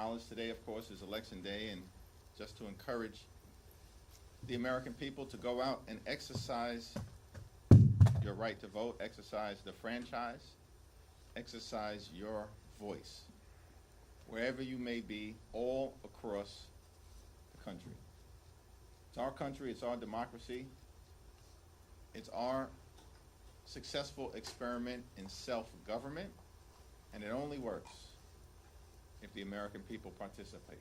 acknowledge today, of course, is Election Day, and just to encourage the American people to go out and exercise your right to vote, exercise the franchise, exercise your voice, wherever you may be, all across the country. It's our country, it's our democracy, it's our successful experiment in self-government, and it only works if the American people participate.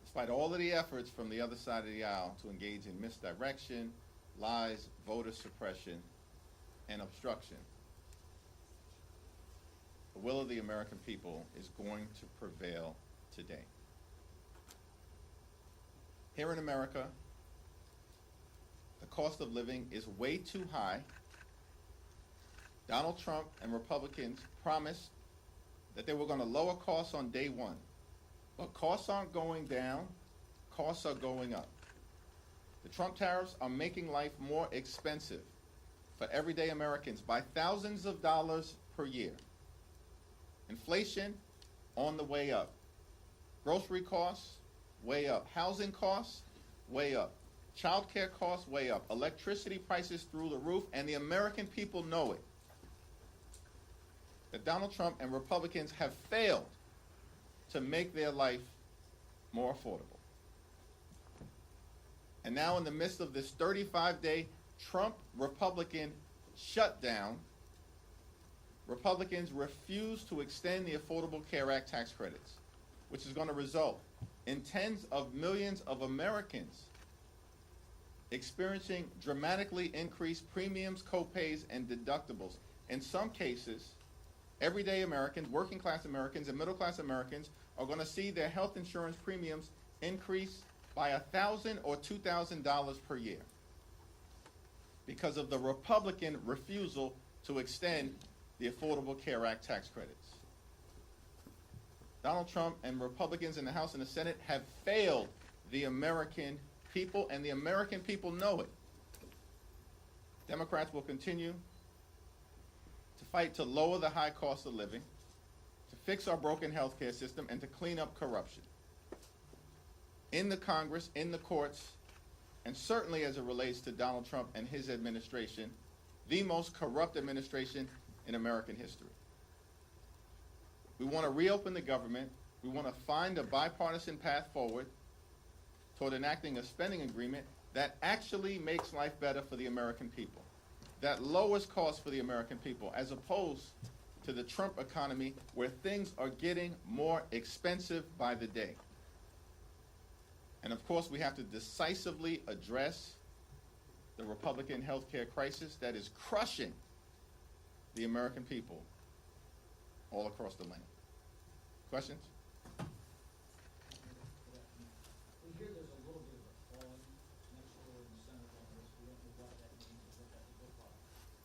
Despite all of the efforts from the other side of the aisle to engage in misdirection, lies, voter suppression, and obstruction, the will of the American people is going to prevail today. Here in America, the cost of living is way too high. Donald Trump and Republicans promised that they were going to lower costs on day one. But costs aren't going down, costs are going up. The Trump tariffs are making life more expensive for everyday Americans by thousands of dollars per year. Inflation on the way up. Grocery costs, way up. Housing costs, way up. Child care costs, way up. Electricity prices through the roof, and the American people know it. That Donald Trump and Republicans have failed to make their life more affordable. And now in the midst of this 35-day Trump-Republican shutdown, Republicans refuse to extend the Affordable Care Act tax credits, which is going to result in tens of millions of Americans experiencing dramatically increased premiums, co-pays, and deductibles. In some cases, everyday Americans, working class Americans, and middle class Americans are going to see their health insurance premiums increase by $1,000 or $2,000 per year because of the Republican refusal to extend the Affordable Care Act tax credits. Donald Trump and Republicans in the House and the Senate have failed the American people, and the American people know it. Democrats will continue to fight to lower the high cost of living, to fix our broken health care system, and to clean up corruption. In the Congress, in the courts, and certainly as it relates to Donald Trump and his administration, the most corrupt administration in American history. We want to reopen the government. We want to find a bipartisan path forward toward enacting a spending agreement that actually makes life better for the American people, that lowers costs for the American people, as opposed to the Trump economy where things are getting more expensive by the day. And of course, we have to decisively address the Republican health care crisis that is crushing the American people all across the land. Questions? We hear there's a little bit of a falling next door in the Senate on this. We don't know what that means or what that would look like.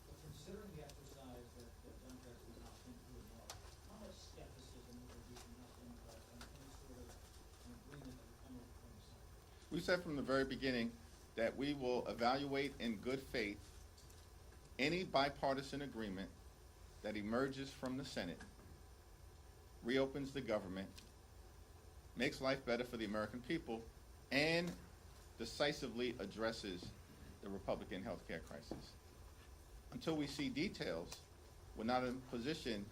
But considering the exercise that Democrats do not think through enough, how much skepticism will there be from House Democrats on any sort of an agreement that would come over from the Senate? We said from the very beginning that we will evaluate in good faith any bipartisan agreement that emerges from the Senate, reopens the government, makes life better for the American people, and decisively addresses the Republican health care crisis. Until we see details, we're not in a position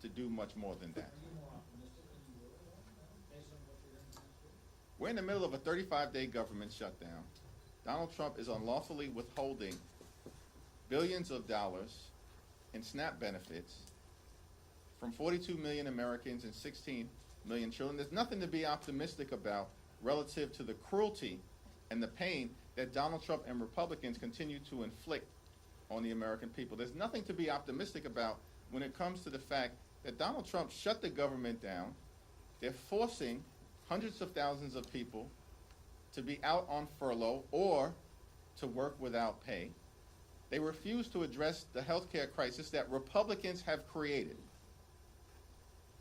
to do much more than that. Are you more optimistic than you were based on what you're hearing next week? We're in the middle of a 35-day government shutdown. Donald Trump is unlawfully withholding billions of dollars in SNAP benefits from 42 million Americans and 16 million children. There's nothing to be optimistic about relative to the cruelty and the pain that Donald Trump and Republicans continue to inflict on the American people. There's nothing to be optimistic about when it comes to the fact that Donald Trump shut the government down. They're forcing hundreds of thousands of people to be out on furlough or to work without pay. They refuse to address the health care crisis that Republicans have created.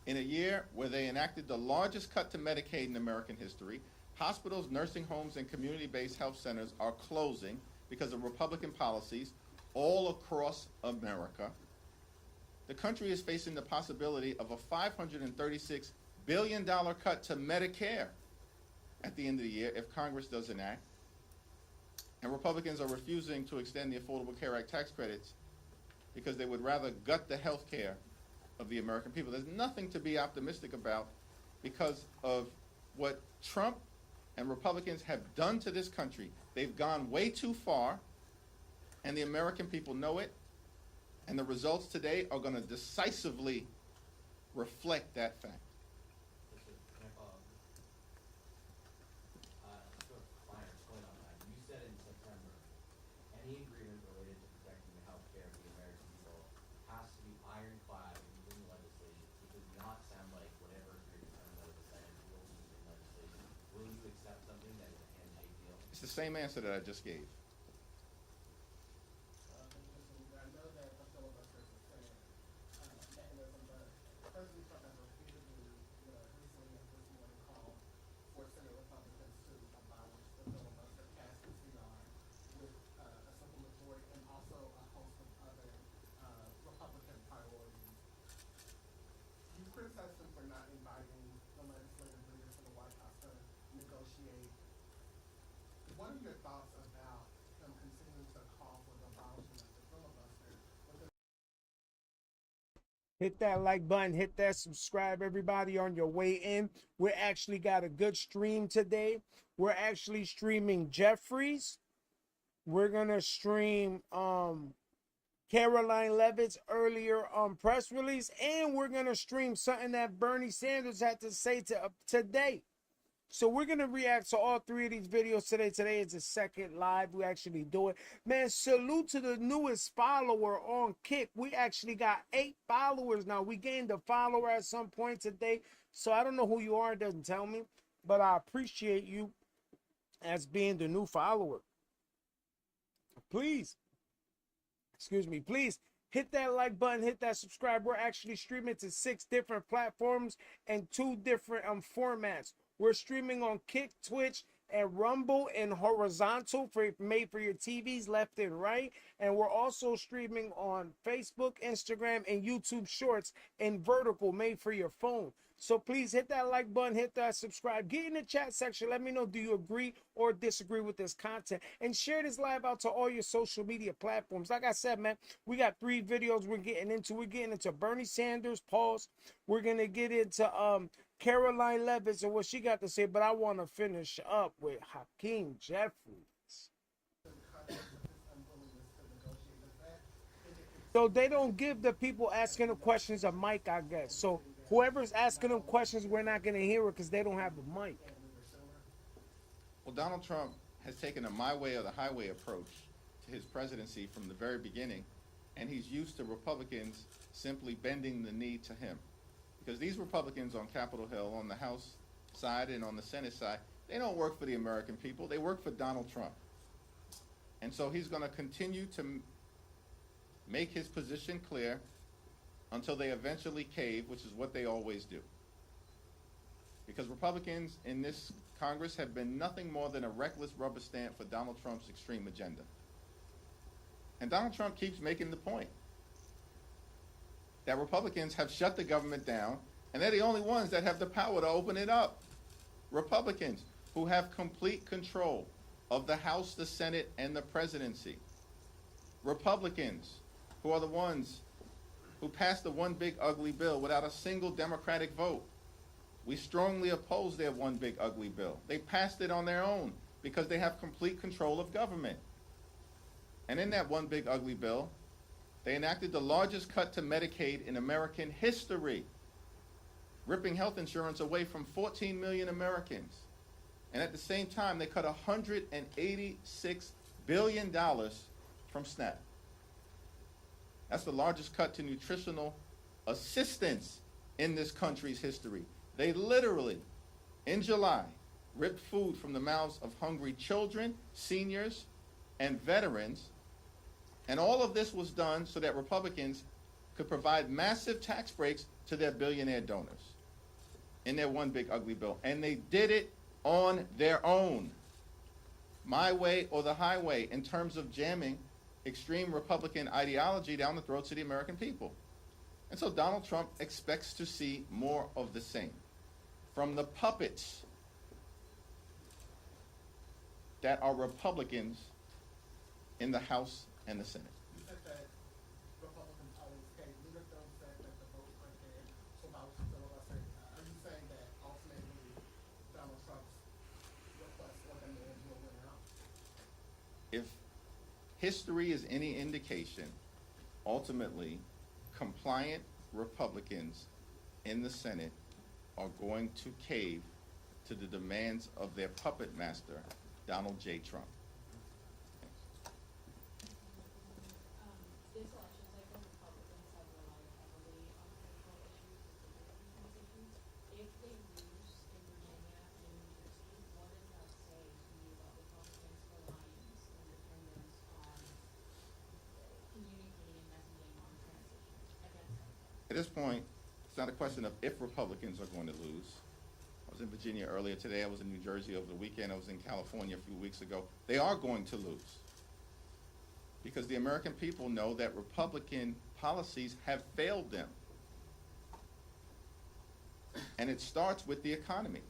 In a year where they enacted the largest cut to Medicaid in American history, hospitals, nursing homes, and community-based health centers are closing because of Republican policies all across America. The country is facing the possibility of a $536 billion cut to Medicare at the end of the year if Congress doesn't act. And Republicans are refusing to extend the Affordable Care Act tax credits because they would rather gut the health care of the American people. There's nothing to be optimistic about because of what Trump and Republicans have done to this country. They've gone way too far, and the American people know it, and the results today are going to decisively reflect that fact. Can I follow up? Sort of finer point on that. You said in September, any agreement related to protecting the health care of the American people has to be ironclad in legislation. It does not sound like whatever you're determined out of the Senate will be in legislation. Will you accept something that is a handshake deal? It's the same answer that I just gave. I know that the filibuster is a mechanism, but President Trump has repeatedly, recently and this morning called for Senate Republicans to abolish the filibuster, pass the CR with a simple majority, and also a host of other Republican priorities. You criticized him for not inviting the legislative leaders to the White House to negotiate. What are your thoughts about him continuing to call for the abolishment of the filibuster within Hit that like button, hit that subscribe, everybody, on your way in. We actually got a good stream today. We're actually streaming Jeffries. We're gonna stream Caroline Levitt's earlier press release, and we're gonna stream something that Bernie Sanders had to say today. So we're going to react to all three of these videos today. Today is the second live we actually do it. Man, salute to the newest follower on Kick. We actually got 8 followers now. We gained a follower at some point today. So I don't know who you are. It doesn't tell me. But I appreciate you as being the new follower. Please hit that like button, hit that subscribe. We're actually streaming to 6 different platforms and 2 different formats. We're streaming on Kick, Twitch, and Rumble in horizontal made for your TVs left and right. And we're also streaming on Facebook, Instagram, and YouTube Shorts in vertical made for your phone. So please hit that like button, hit that subscribe, get in the chat section. Let me know, do you agree or disagree with this content? And share this live out to all your social media platforms. Like I said, man, we got 3 videos we're getting into. We're getting into Bernie Sanders, pause. We're going to get into Caroline Levitt and what she got to say, but I want to finish up with Hakeem Jeffries. the context of his unwillingness to negotiate? Does that indicate So they don't give the people asking the questions a mic, I guess. So whoever's asking them questions, we're not going to hear it because they don't have a mic. Well, Donald Trump has taken a my way or the highway approach to his presidency from the very beginning, and he's used to Republicans simply bending the knee to him. Because these Republicans on Capitol Hill, on the House side and on the Senate side, they don't work for the American people. They work for Donald Trump. And so he's going to continue to make his position clear until they eventually cave, which is what they always do. Because Republicans in this Congress have been nothing more than a reckless rubber stamp for Donald Trump's extreme agenda. And Donald Trump keeps making the point that Republicans have shut the government down, and they're the only ones that have the power to open it up. Republicans who have complete control of the House, the Senate, and the presidency. Republicans who are the ones who passed the one big ugly bill without a single Democratic vote. We strongly oppose their one big ugly bill. They passed it on their own because they have complete control of government. And in that one big ugly bill, they enacted the largest cut to Medicaid in American history, ripping health insurance away from 14 million Americans. And at the same time, they cut $186 billion from SNAP. That's the largest cut to nutritional assistance in this country's history. They literally, in July, ripped food from the mouths of hungry children, seniors, and veterans. And all of this was done so that Republicans could provide massive tax breaks to their billionaire donors in their one big ugly bill. And they did it on their own. My way or the highway in terms of jamming extreme Republican ideology down the throats of the American people. And so Donald Trump expects to see more of the same. from the puppets that are Republicans in the House and the Senate. You said that Republicans always cave. Neither of them said that the vote went there. So if I was to filibuster, are you saying that ultimately Donald Trump's request or demand will win out? If history is any indication, ultimately, compliant Republicans in the Senate are going to cave to the demands of their puppet master, Donald J. Trump. This election cycle, Republicans have relied heavily on critical issues and decisions. If they lose in Virginia and New Jersey, what does that say to you about Republicans' reliance and dependence on communicating and messaging on transition against Democrats? At this point, it's not a question of if Republicans are going to lose. I was in Virginia earlier today. I was in New Jersey over the weekend. I was in California a few weeks ago. They are going to lose, because the American people know that Republican policies have failed them. And it starts with the economy,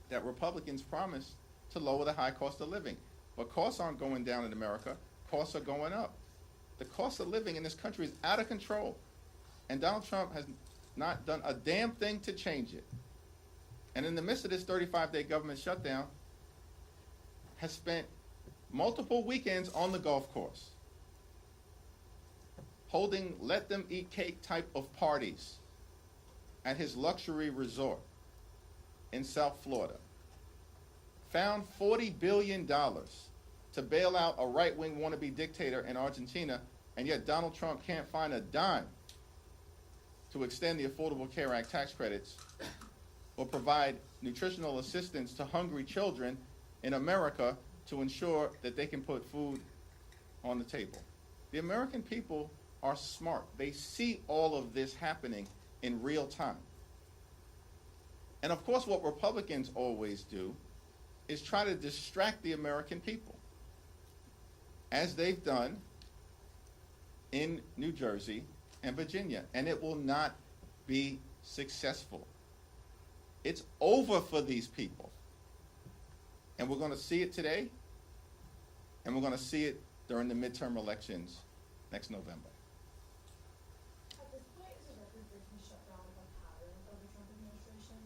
that Republicans promised to lower the high cost of living. But costs aren't going down in America. Costs are going up. The cost of living in this country is out of control. And Donald Trump has not done a damn thing to change it. And in the midst of this 35-day government shutdown, has spent multiple weekends on the golf course, holding let-them-eat-cake type of parties at his luxury resort in South Florida. Found $40 billion to bail out a right-wing wannabe dictator in Argentina, and yet Donald Trump can't find a dime to extend the Affordable Care Act tax credits or provide nutritional assistance to hungry children in America to ensure that they can put food on the table. The American people are smart. They see all of this happening in real time. And of course, what Republicans always do is try to distract the American people, as they've done in New Jersey and Virginia, and it will not be successful. It's over for these people. And we're going to see it today, and we're going to see it during the midterm elections next November. At this point, is a record-breaking shutdown a pattern of the Trump administration?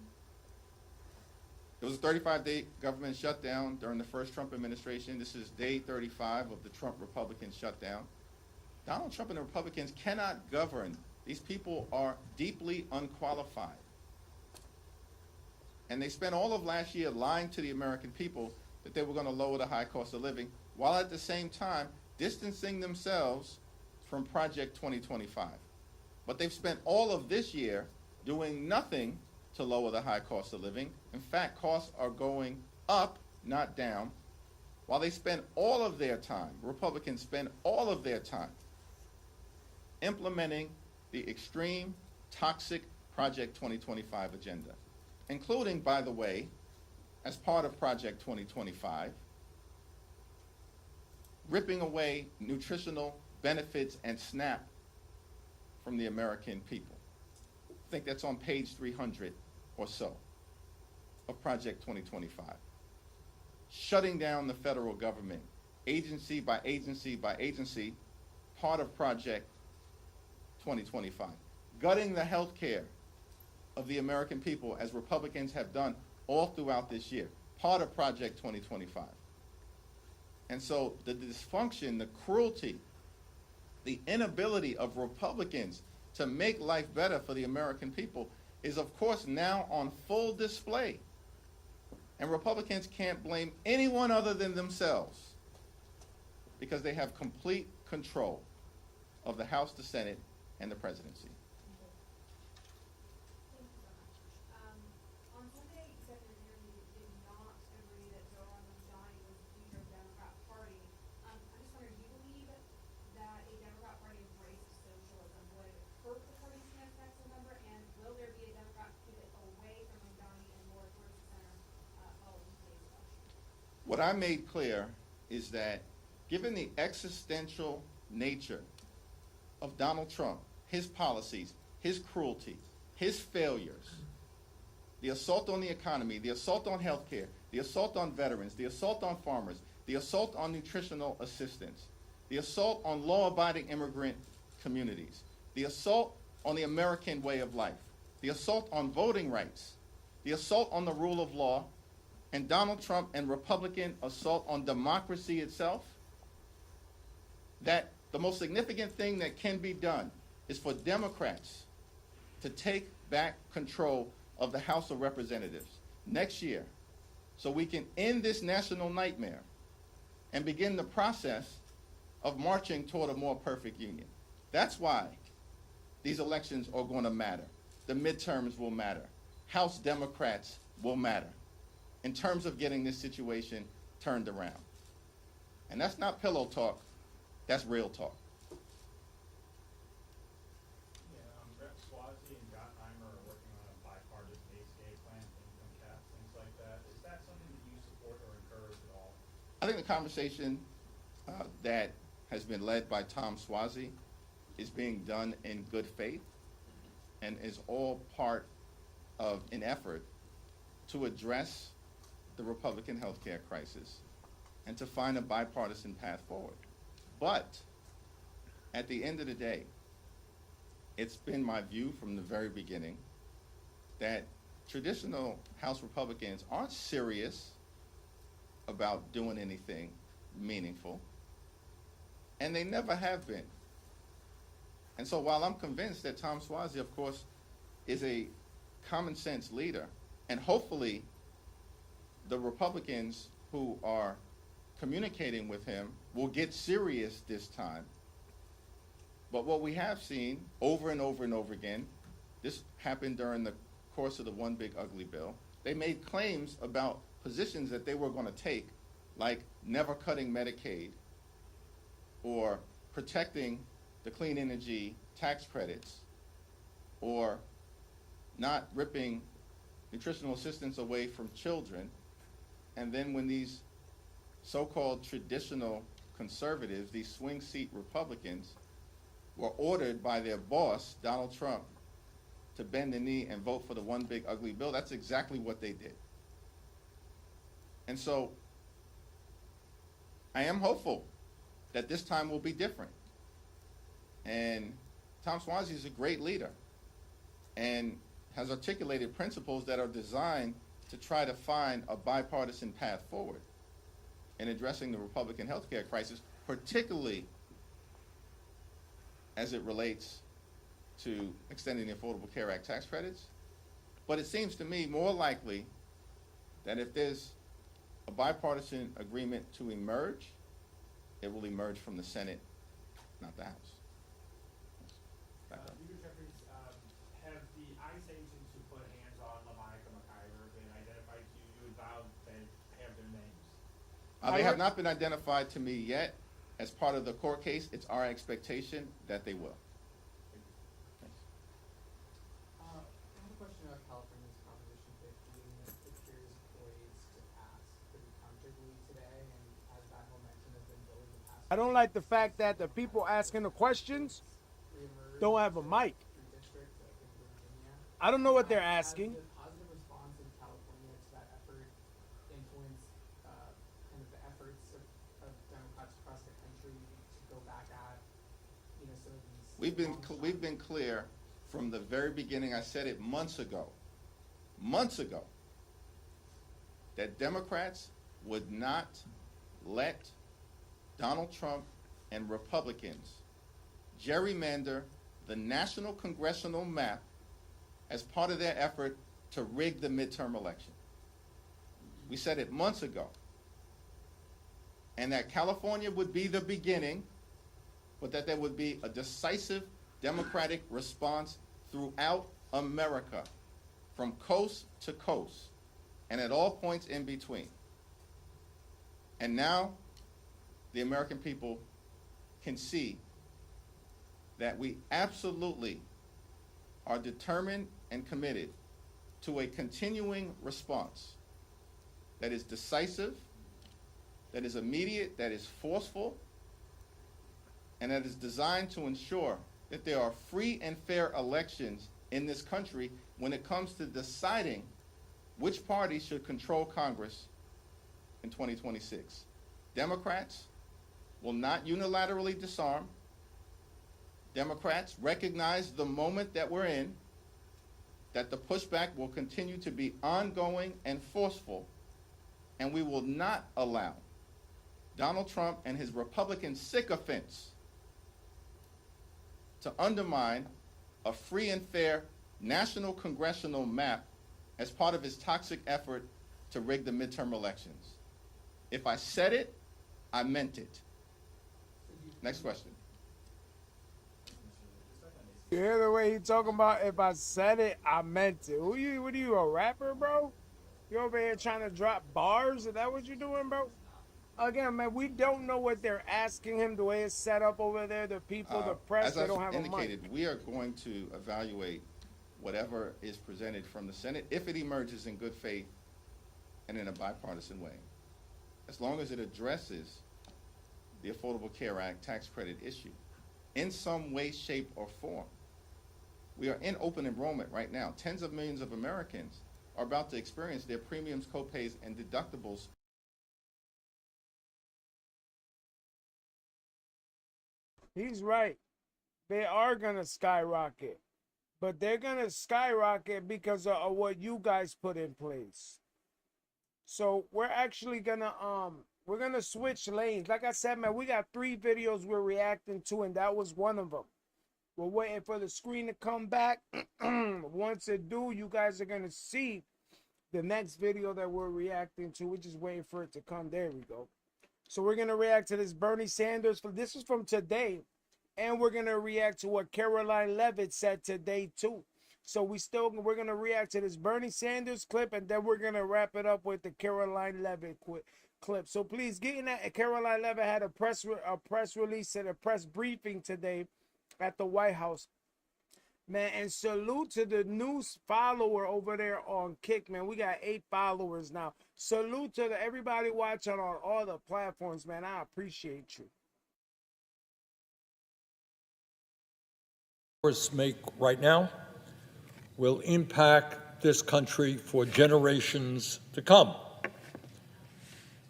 It was a 35-day government shutdown during the first Trump administration. This is day 35 of the Trump Republican shutdown. Donald Trump and the Republicans cannot govern. These people are deeply unqualified. And they spent all of last year lying to the American people that they were going to lower the high cost of living, while at the same time distancing themselves from Project 2025. But they've spent all of this year doing nothing to lower the high cost of living. In fact, costs are going up, not down, while they spend all of their time, Republicans spend all of their time implementing the extreme, toxic Project 2025 agenda, including, by the way, as part of Project 2025, ripping away nutritional benefits and SNAP from the American people. I think that's on page 300 or so of Project 2025. Shutting down the federal government, agency by agency by agency, part of Project 2025. Gutting the health care of the American people, as Republicans have done all throughout this year, part of Project 2025. And so the dysfunction, the cruelty, the inability of Republicans to make life better for the American people is, of course, now on full display. And Republicans can't blame anyone other than themselves, because they have complete control of the House, the Senate, and the presidency. Thank you so much. On Sunday, you said in an interview that you did not agree that Joe Johnny was the future of the Democrat Party. I'm just wondering, do you believe that a Democrat Party embrace of socialism would hurt the party's chance next November? And will there be a Democrat pivot away from Johnny and more towards the center following today's election? What I made clear is that given the existential nature of Donald Trump, his policies, his cruelty, his failures, the assault on the economy, the assault on healthcare, the assault on veterans, the assault on farmers, the assault on nutritional assistance, the assault on law-abiding immigrant communities, the assault on the American way of life, the assault on voting rights, the assault on the rule of law, and Donald Trump and Republican assault on democracy itself, that the most significant thing that can be done is for Democrats to take back control of the House of Representatives next year so we can end this national nightmare and begin the process of marching toward a more perfect union. That's why these elections are going to matter. The midterms will matter. House Democrats will matter in terms of getting this situation turned around. And that's not pillow talk, that's real talk. Yeah, Rep. Swazi and Gottheimer are working on a bipartisan ACA plan, income cap, things like that. Is that something that you support or encourage at all? I think the conversation that has been led by Tom Swazi is being done in good faith and is all part of an effort to address the Republican healthcare crisis and to find a bipartisan path forward. But at the end of the day, it's been my view from the very beginning that traditional House Republicans aren't serious about doing anything meaningful, and they never have been. And so while I'm convinced that Tom Swazi, of course, is a common sense leader, and hopefully the Republicans who are communicating with him will get serious this time. But what we have seen over and over and over again, this happened during the course of the One Big Ugly Bill, they made claims about positions that they were going to take, like never cutting Medicaid or protecting the clean energy tax credits or not ripping nutritional assistance away from children. And then when these so-called traditional conservatives, these swing seat Republicans, were ordered by their boss, Donald Trump, to bend the knee and vote for the One Big Ugly Bill, that's exactly what they did. And so I am hopeful that this time will be different. And Tom Swazi is a great leader and has articulated principles that are designed to try to find a bipartisan path forward in addressing the Republican healthcare crisis, particularly as it relates to extending the Affordable Care Act tax credits. But it seems to me more likely that if there's a bipartisan agreement to emerge, it will emerge from the Senate, not the House. Back up. Leader Jeffries, have the ICE agents who put hands on LaMonica McIver been identified to you? You vowed they have their names. They have not been identified to me yet. As part of the court case, it's our expectation that they will. Thanks. I have a question about California's Proposition 15 that appears poised to pass pretty comfortably today, and as that momentum has been building the past. I don't like the fact that the people asking the questions reemerge don't have a mic. through districts, like in Virginia. I don't know what they're asking. Has the positive response in California to that effort influenced kind of the efforts of Democrats across the country to go back at, some of these? We've been clear from the very beginning. I said it months ago, that Democrats would not let Donald Trump and Republicans gerrymander the national congressional map as part of their effort to rig the midterm election. We said it months ago. And that California would be the beginning, but that there would be a decisive Democratic response throughout America, from coast to coast, and at all points in between. And now, the American people can see that we absolutely are determined and committed to a continuing response that is decisive, that is immediate, that is forceful, and that is designed to ensure that there are free and fair elections in this country when it comes to deciding which party should control Congress in 2026? Democrats will not unilaterally disarm. Democrats recognize the moment that we're in, that the pushback will continue to be ongoing and forceful, and we will not allow Donald Trump and his Republican sycophants to undermine a free and fair national congressional map as part of his toxic effort to rig the midterm elections. If I said it, I meant it. Next question. You hear the way he talking about, if I said it, I meant it. What are you, a rapper, bro? You over here trying to drop bars? Is that what you're doing, bro? Again, man, we don't know what they're asking him, the way it's set up over there, the people, the press, As they I've don't have a mic. indicated, we are going to evaluate whatever is presented from the Senate if it emerges in good faith and in a bipartisan way. As long as it addresses the Affordable Care Act tax credit issue in some way, shape, or form. We are in open enrollment right now. Tens of millions of Americans are about to experience their premiums, copays, and deductibles He's right. They are going to skyrocket. But they're going to skyrocket because of what you guys put in place. So we're actually going to we're going to switch lanes. Like I said, man, we got 3 videos we're reacting to, and that was one of them. We're waiting for the screen to come back. Once it do, you guys are going to see the next video that we're reacting to. We're just waiting for it to come. There we go. So we're going to react to this Bernie Sanders. This is from today. And we're going to react to what Caroline Leavitt said today, too. So we're going to react to this Bernie Sanders clip, and then we're going to wrap it up with the Caroline Leavitt clip. So please get in that. Caroline Leavitt had a press release and a press briefing today at the White House. Man, and salute to the new follower over there on Kick, man. We got 8 followers now. Salute to everybody watching on all the platforms, man. I appreciate you. Make right now will impact this country for generations to come.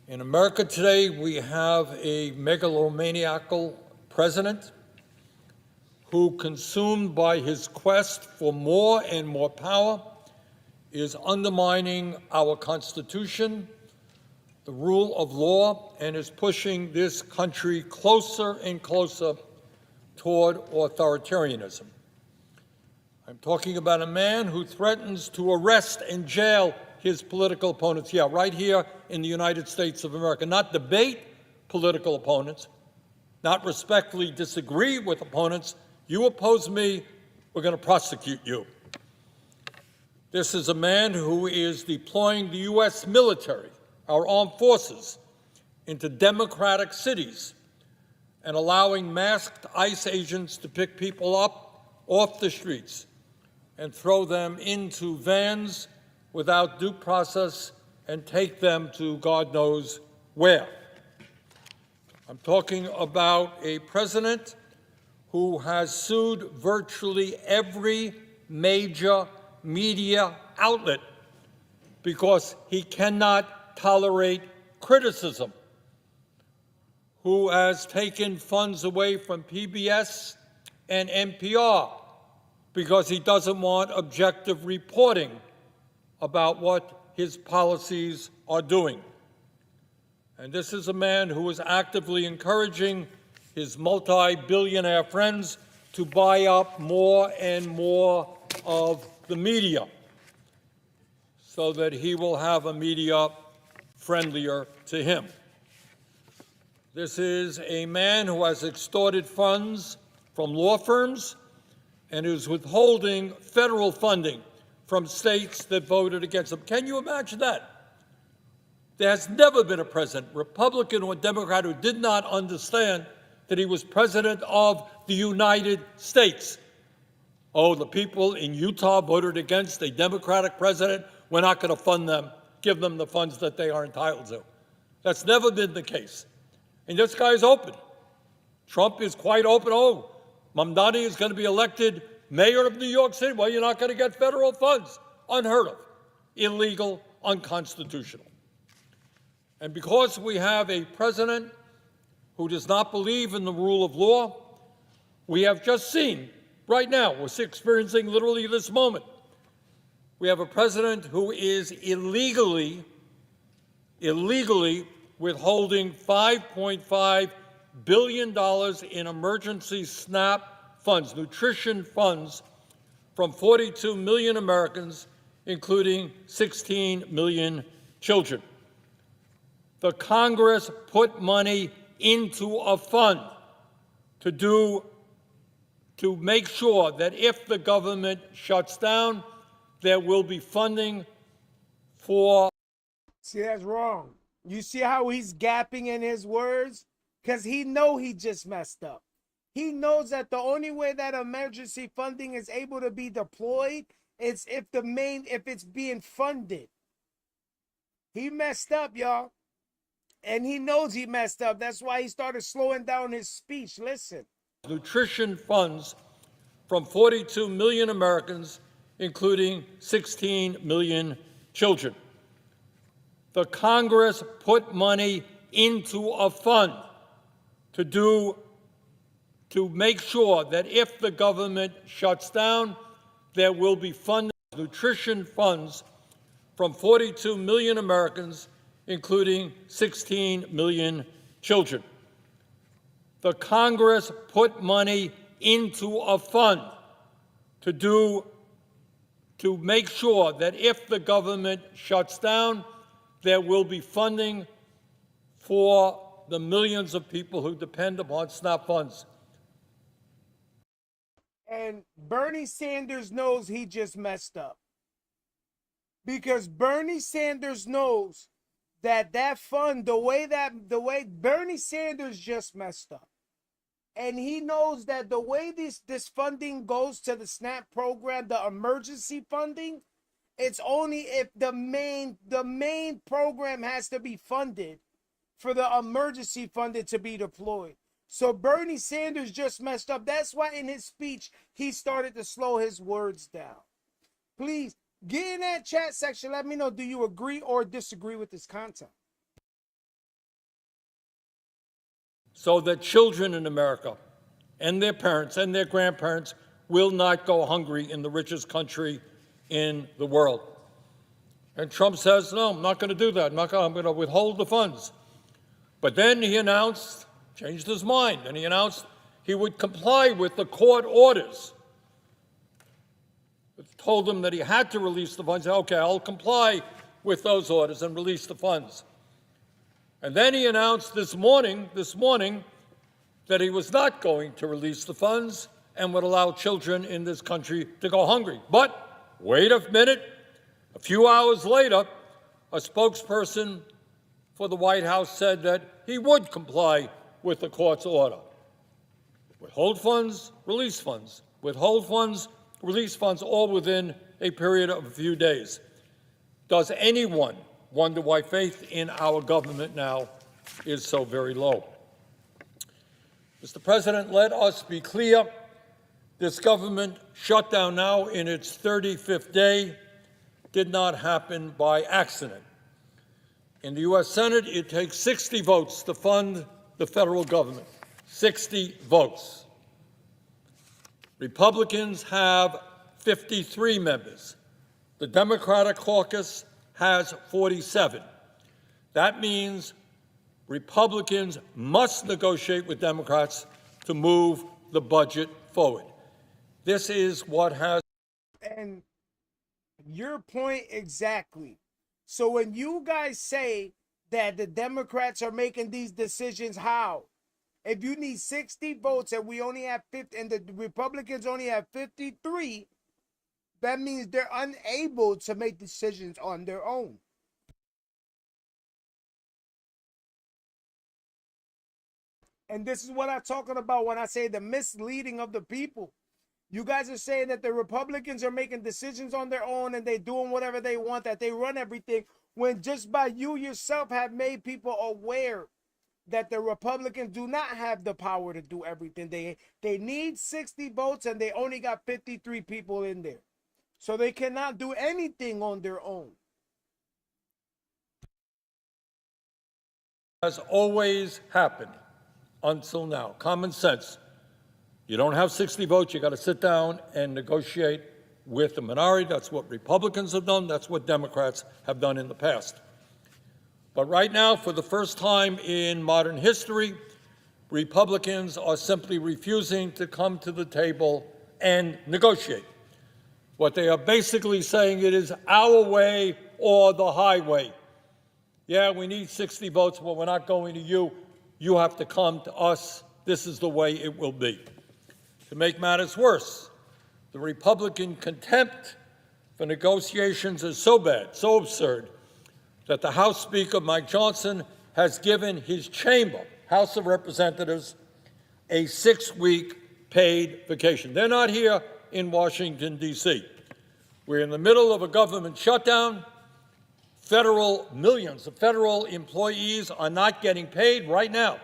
In America today, we have a megalomaniacal president who, consumed by his quest for more and more power, is undermining our Constitution, the rule of law, and is pushing this country closer and closer toward authoritarianism. I'm talking about a man who threatens to arrest and jail his political opponents, right here in the United States of America. Not debate political opponents, not respectfully disagree with opponents. You oppose me, we're going to prosecute you. This is a man who is deploying the U.S. military, our armed forces, into democratic cities and allowing masked ICE agents to pick people up off the streets and throw them into vans without due process and take them to God knows where. I'm talking about a president who has sued virtually every major media outlet because he cannot tolerate criticism, who has taken funds away from PBS and NPR because he doesn't want objective reporting about what his policies are doing. And this is a man who is actively encouraging his multi-billionaire friends to buy up more and more of the media so that he will have a media friendlier to him. This is a man who has extorted funds from law firms and is withholding federal funding from states that voted against him. Can you imagine that? There has never been a president, Republican or Democrat, who did not understand that he was president of the United States. Oh, the people in Utah voted against a Democratic president. We're not going to fund them, give them the funds that they are entitled to. That's never been the case. And this guy is open. Trump is quite open. Oh, Mamdani is going to be elected mayor of New York City. Well, you're not going to get federal funds. Unheard of. illegal, unconstitutional. And because we have a president who does not believe in the rule of law, we have just seen, right now, we're experiencing literally this moment, we have a president who is illegally withholding $5.5 billion in emergency SNAP funds, nutrition funds, from 42 million Americans, including 16 million children. The Congress put money into a fund to make sure that if the government shuts down, there will be funding for. See, that's wrong. You see how he's gapping in his words? Because he know he just messed up. He knows that the only way that emergency funding is able to be deployed is if it's being funded. He messed up, y'all. And he knows he messed up. That's why he started slowing down his speech. Listen. Nutrition funds from 42 million Americans, including 16 million children. The Congress put money into a fund to make sure that if the government shuts down, there will be funding. Nutrition funds from 42 million Americans, including 16 million children. The Congress put money into a fund to make sure that if the government shuts down, there will be funding for the millions of people who depend upon SNAP funds. And Bernie Sanders knows he just messed up. Because Bernie Sanders knows that fund, the way Bernie Sanders just messed up. And he knows that the way this funding goes to the SNAP program, the emergency funding, it's only if the main program has to be funded for the emergency funding to be deployed. So Bernie Sanders just messed up. That's why in his speech, he started to slow his words down. Please, get in that chat section. Let me know, do you agree or disagree with this content? So that children in America and their parents and their grandparents will not go hungry in the richest country in the world. And Trump says, no, I'm not going to do that. I'm going to withhold the funds. But then he announced, changed his mind, and he announced he would comply with the court orders. It told him that he had to release the funds. Okay, I'll comply with those orders and release the funds. And then he announced this morning, that he was not going to release the funds and would allow children in this country to go hungry. But wait a minute. A few hours later, a spokesperson for the White House said that he would comply with the court's order. Withhold funds, release funds. Withhold funds, release funds, all within a period of a few days. Does anyone wonder why faith in our government now is so very low? Mr. President, let us be clear. This government shutdown now in its 35th day did not happen by accident. In the U.S. Senate, it takes 60 votes to fund the federal government. 60 votes. Republicans have 53 members. The Democratic caucus has 47. That means Republicans must negotiate with Democrats to move the budget forward. This is what has. And your point exactly. So when you guys say that the Democrats are making these decisions, how? If you need 60 votes and we only have 50, and the Republicans only have 53, that means they're unable to make decisions on their own. And this is what I'm talking about when I say the misleading of the people. You guys are saying that the Republicans are making decisions on their own and they're doing whatever they want, that they run everything, when just by you yourself have made people aware that the Republicans do not have the power to do everything. They need 60 votes and they only got 53 people in there. So they cannot do anything on their own. has always happened until now. Common sense. You don't have 60 votes, you got to sit down and negotiate with the minority. That's what Republicans have done. That's what Democrats have done in the past. But right now, for the first time in modern history, Republicans are simply refusing to come to the table and negotiate. What they are basically saying, it is our way or the highway. Yeah, we need 60 votes, but we're not going to you. You have to come to us. This is the way it will be. To make matters worse, the Republican contempt for negotiations is so bad, so absurd, that the House Speaker, Mike Johnson, has given his chamber, House of Representatives, a 6-week paid vacation. They're not here in Washington, D.C. We're in the middle of a government shutdown. Millions of federal employees are not getting paid right now.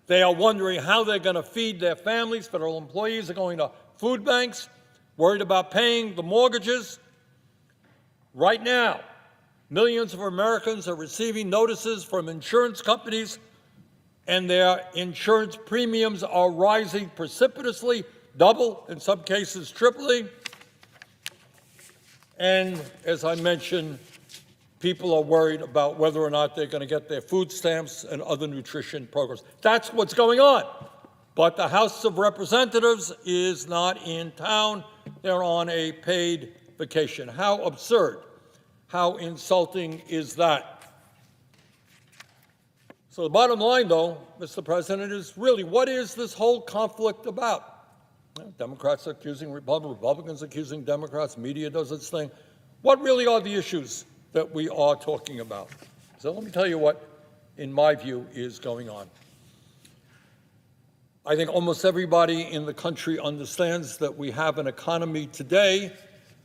They are wondering how they're going to feed their families. Federal employees are going to food banks, worried about paying the mortgages. Right now, millions of Americans are receiving notices from insurance companies, and their insurance premiums are rising precipitously, double, in some cases tripling. And as I mentioned, people are worried about whether or not they're going to get their food stamps and other nutrition programs. That's what's going on. But the House of Representatives is not in town. They're on a paid vacation. How absurd, how insulting is that? So the bottom line, though, Mr. President, is really, what is this whole conflict about? Democrats accusing Republicans accusing Democrats, media does its thing. What really are the issues that we are talking about? So let me tell you what, in my view, is going on. I think almost everybody in the country understands that we have an economy today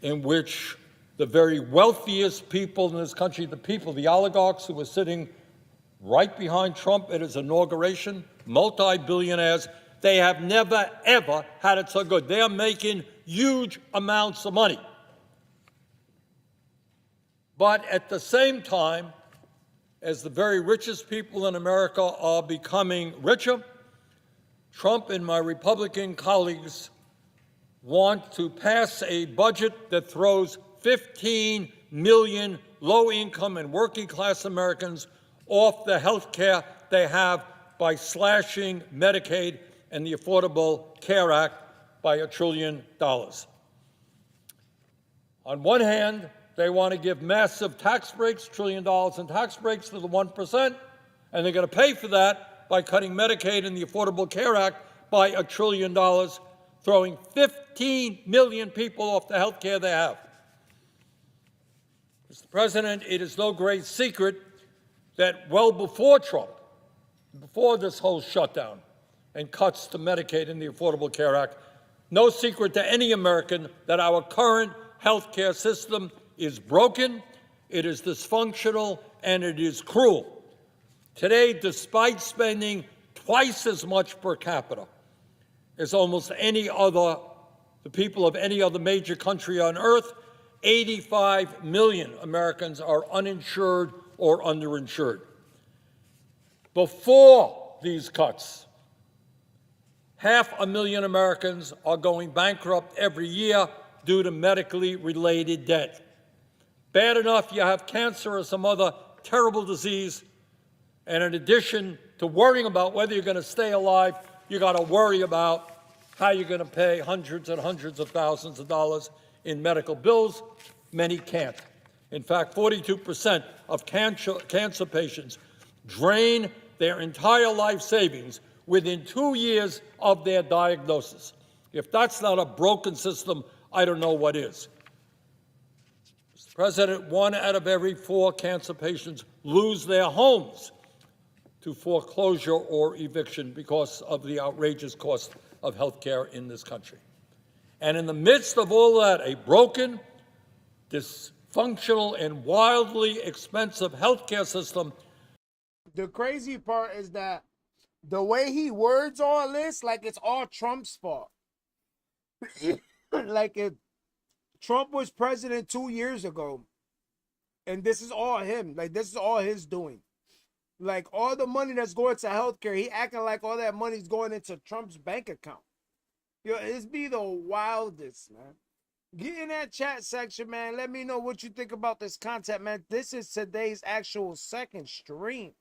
in which the very wealthiest people in this country, the oligarchs who were sitting right behind Trump at his inauguration, multi-billionaires, they have never, ever had it so good. They are making huge amounts of money. But at the same time, as the very richest people in America are becoming richer, Trump and my Republican colleagues want to pass a budget that throws 15 million low-income and working-class Americans off the health care they have by slashing Medicaid and the Affordable Care Act by $1 trillion. On one hand, they want to give massive tax breaks, $1 trillion in tax breaks to the 1%, and they're going to pay for that by cutting Medicaid and the Affordable Care Act by $1 trillion, throwing 15 million people off the health care they have. Mr. President, it is no great secret that well before Trump, before this whole shutdown and cuts to Medicaid and the Affordable Care Act, no secret to any American that our current health care system is broken, it is dysfunctional, and it is cruel. Today, despite spending twice as much per capita as almost any other, the people of any other major country on earth, 85 million Americans are uninsured or underinsured. Before these cuts, 500,000 Americans are going bankrupt every year due to medically related debt. Bad enough you have cancer or some other terrible disease, and in addition to worrying about whether you're going to stay alive, you got to worry about how you're going to pay hundreds and hundreds of thousands of dollars in medical bills. Many can't. In fact, 42% of cancer patients drain their entire life savings within 2 years of their diagnosis. If that's not a broken system, I don't know what is. Mr. President, 1 out of every 4 cancer patients lose their homes to foreclosure or eviction because of the outrageous cost of health care in this country. And in the midst of all that, a broken, dysfunctional, and wildly expensive health care system. The crazy part is that the way he words all this, like it's all Trump's fault. Like if Trump was president 2 years ago, and this is all him, like this is all his doing. Like all the money that's going to healthcare, he acting like all that money's going into Trump's bank account. Yo, it's be the wildest, man. Get in that chat section, man. Let me know what you think about this content, man. This is today's actual second stream.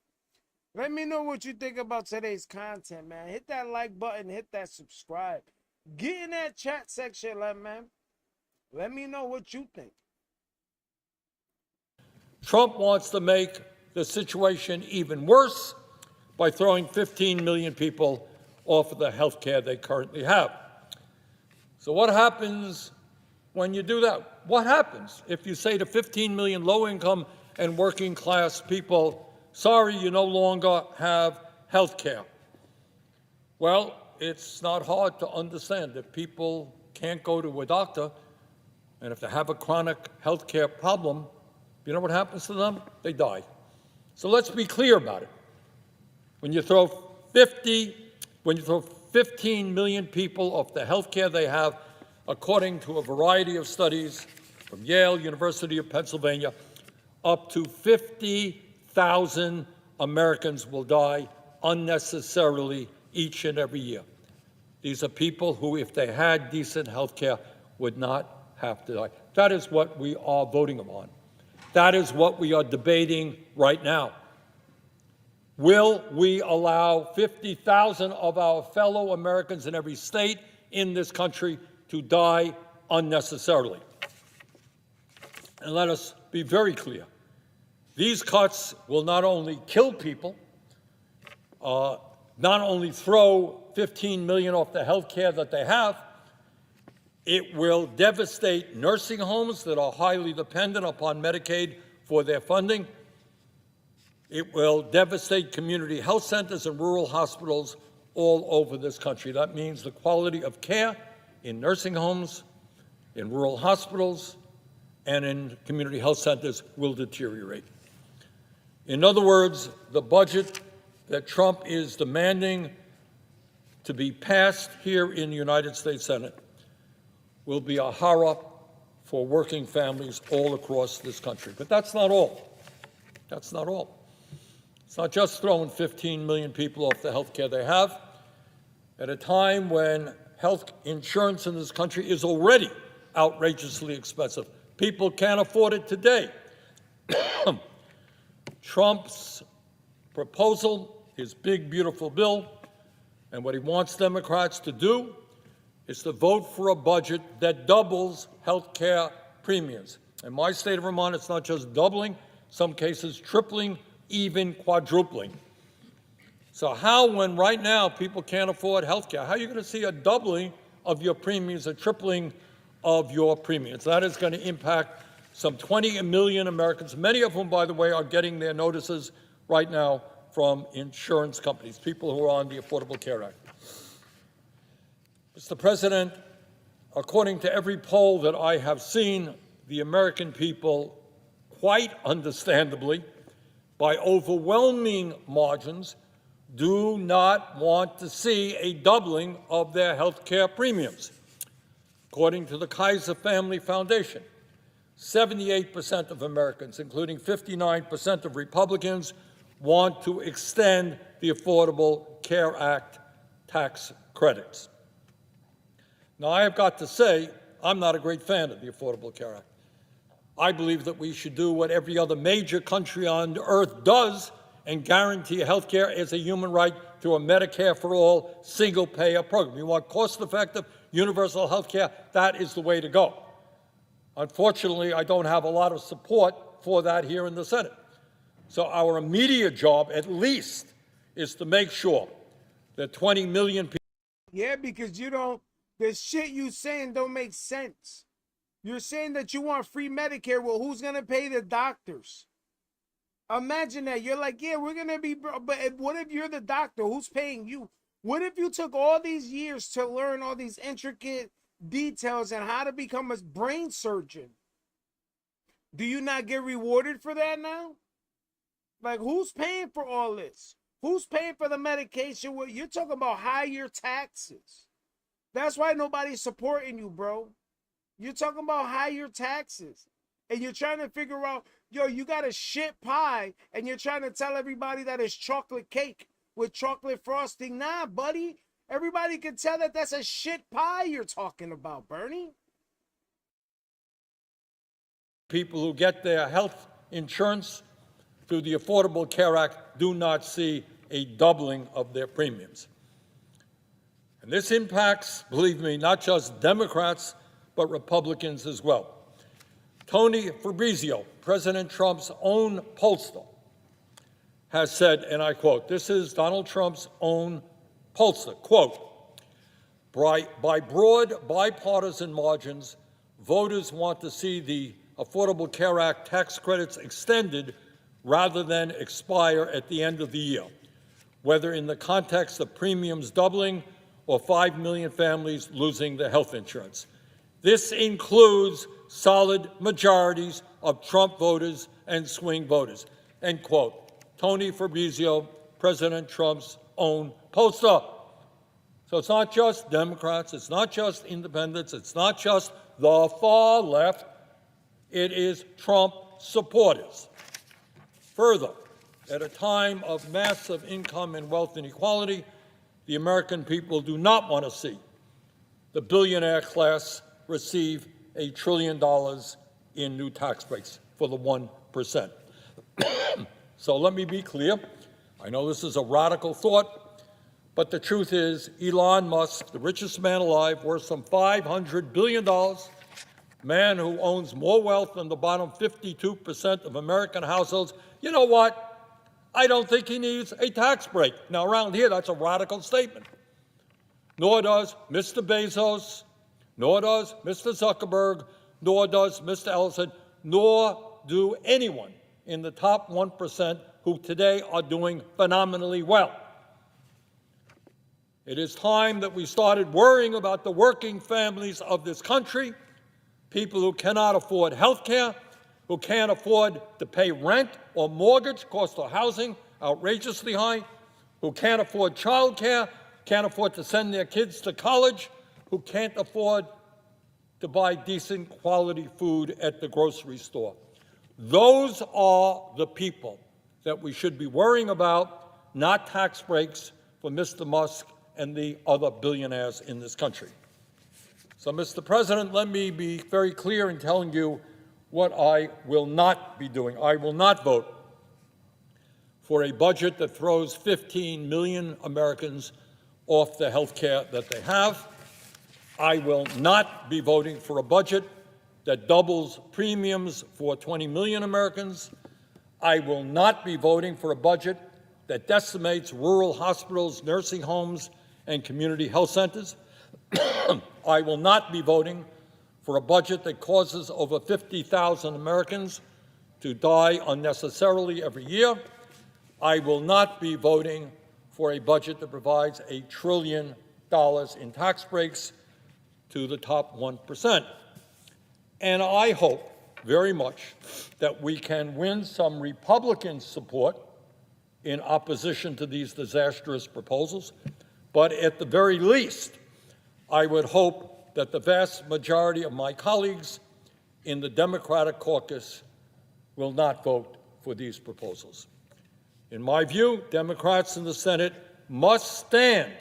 Let me know what you think about today's content, man. Hit that like button, hit that subscribe. Get in that chat section, man. Let me know what you think. Trump wants to make the situation even worse by throwing 15 million people off of the health care they currently have. So what happens when you do that? What happens if you say to 15 million low-income and working-class people, sorry, you no longer have health care? Well, it's not hard to understand that people can't go to a doctor, and if they have a chronic health care problem, you know what happens to them? They die. So let's be clear about it. When you throw 15 million people off the health care they have, according to a variety of studies from Yale, University of Pennsylvania, up to 50,000 Americans will die unnecessarily each and every year. These are people who, if they had decent health care, would not have to die. That is what we are voting on. That is what we are debating right now. Will we allow 50,000 of our fellow Americans in every state in this country to die unnecessarily? And let us be very clear. These cuts will not only kill people, not only throw 15 million off the health care that they have, it will devastate nursing homes that are highly dependent upon Medicaid for their funding. It will devastate community health centers and rural hospitals all over this country. That means the quality of care in nursing homes, in rural hospitals, and in community health centers will deteriorate. In other words, the budget that Trump is demanding to be passed here in the United States Senate will be a horror for working families all across this country. But that's not all. That's not all. It's not just throwing 15 million people off the health care they have. At a time when health insurance in this country is already outrageously expensive, people can't afford it today. Trump's proposal, his big, beautiful bill, and what he wants Democrats to do is to vote for a budget that doubles health care premiums. In my state of Vermont, it's not just doubling, some cases tripling, even quadrupling. So how, when right now people can't afford health care, how are you going to see a doubling of your premiums, a tripling of your premiums? That is going to impact some 20 million Americans, many of whom, by the way, are getting their notices right now from insurance companies, people who are on the Affordable Care Act. Mr. President, according to every poll that I have seen, the American people, quite understandably, by overwhelming margins, do not want to see a doubling of their health care premiums. According to the Kaiser Family Foundation, 78% of Americans, including 59% of Republicans, want to extend the Affordable Care Act tax credits. Now, I have got to say, I'm not a great fan of the Affordable Care Act. I believe that we should do what every other major country on earth does and guarantee health care as a human right through a Medicare for all single-payer program. You want cost-effective, universal health care? That is the way to go. Unfortunately, I don't have a lot of support for that here in the Senate. So our immediate job, at least, is to make sure that 20 million people... Yeah, because you don't, the shit you saying don't make sense. You're saying that you want free Medicare. Well, who's going to pay the doctors? Imagine that. You're like, yeah, we're going to be, but what if you're the doctor? Who's paying you? What if you took all these years to learn all these intricate details and how to become a brain surgeon? Do you not get rewarded for that now? Like, who's paying for all this? Who's paying for the medication? Well, you're talking about higher taxes. That's why nobody's supporting you, bro. You're talking about higher taxes. And you're trying to figure out, Yo, you got a shit pie and you're trying to tell everybody that it's chocolate cake with chocolate frosting. Nah, buddy. Everybody can tell that that's a shit pie you're talking about, Bernie. People who get their health insurance through the Affordable Care Act do not see a doubling of their premiums. And this impacts, believe me, not just Democrats, but Republicans as well. Tony Fabrizio, President Trump's own pollster, has said, and I quote, this is Donald Trump's own pollster, quote, by broad bipartisan margins, voters want to see the Affordable Care Act tax credits extended rather than expire at the end of the year, whether in the context of premiums doubling or 5 million families losing their health insurance. This includes solid majorities of Trump voters and swing voters, end quote. Tony Fabrizio, President Trump's own pollster. So it's not just Democrats, it's not just independents, it's not just the far left, it is Trump supporters. Further, at a time of massive income and wealth inequality, the American people do not want to see the billionaire class receive $1 trillion in new tax breaks for the 1%. So let me be clear. I know this is a radical thought, but the truth is Elon Musk, the richest man alive, worth some $500 billion, man who owns more wealth than the bottom 52% of American households, you know what? I don't think he needs a tax break. Now, around here, that's a radical statement. Nor does Mr. Bezos, nor does Mr. Zuckerberg, nor does Mr. Ellison, nor do anyone in the top 1% who today are doing phenomenally well. It is time that we started worrying about the working families of this country, people who cannot afford health care, who can't afford to pay rent or mortgage, cost of housing outrageously high, who can't afford child care, can't afford to send their kids to college, who can't afford to buy decent quality food at the grocery store. Those are the people that we should be worrying about, not tax breaks for Mr. Musk and the other billionaires in this country. So, Mr. President, let me be very clear in telling you what I will not be doing. I will not vote for a budget that throws 15 million Americans off the health care that they have. I will not be voting for a budget that doubles premiums for 20 million Americans. I will not be voting for a budget that decimates rural hospitals, nursing homes, and community health centers. I will not be voting for a budget that causes over 50,000 Americans to die unnecessarily every year. I will not be voting for a budget that provides $1 trillion in tax breaks to the top 1%. And I hope very much that we can win some Republican support in opposition to these disastrous proposals. But at the very least, I would hope that the vast majority of my colleagues in the Democratic caucus will not vote for these proposals. In my view, Democrats in the Senate must stand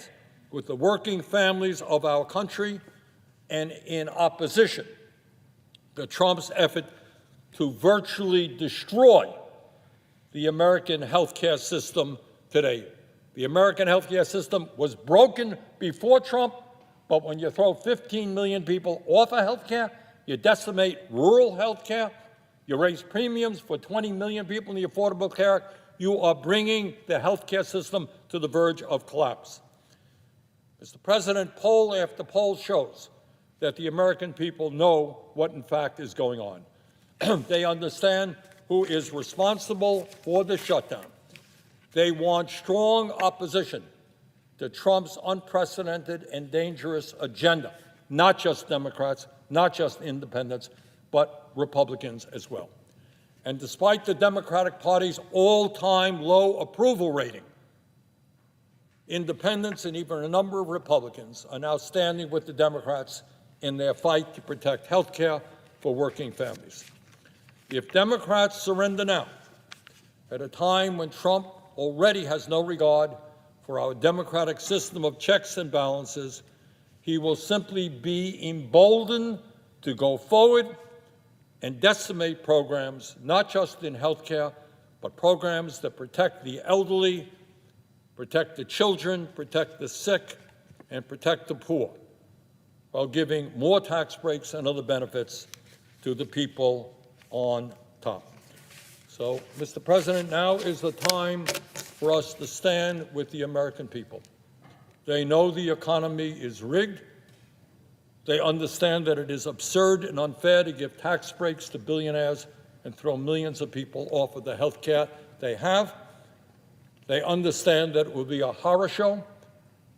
with the working families of our country and in opposition to Trump's effort to virtually destroy the American healthcare system today. The American healthcare system was broken before Trump, but when you throw 15 million people off of healthcare, you decimate rural healthcare, you raise premiums for 20 million people in the Affordable Care Act, you are bringing the healthcare system to the verge of collapse. Mr. President, poll after poll shows that the American people know what in fact is going on. They understand who is responsible for the shutdown. They want strong opposition to Trump's unprecedented and dangerous agenda, not just Democrats, not just independents, but Republicans as well. And despite the Democratic Party's all-time low approval rating, independents and even a number of Republicans are now standing with the Democrats in their fight to protect health care for working families. If Democrats surrender now, at a time when Trump already has no regard for our democratic system of checks and balances, he will simply be emboldened to go forward and decimate programs, not just in health care, but programs that protect the elderly, protect the children, protect the sick, and protect the poor, while giving more tax breaks and other benefits to the people on top. So, Mr. President, now is the time for us to stand with the American people. They know the economy is rigged. They understand that it is absurd and unfair to give tax breaks to billionaires and throw millions of people off of the health care they have. They understand that it will be a horror show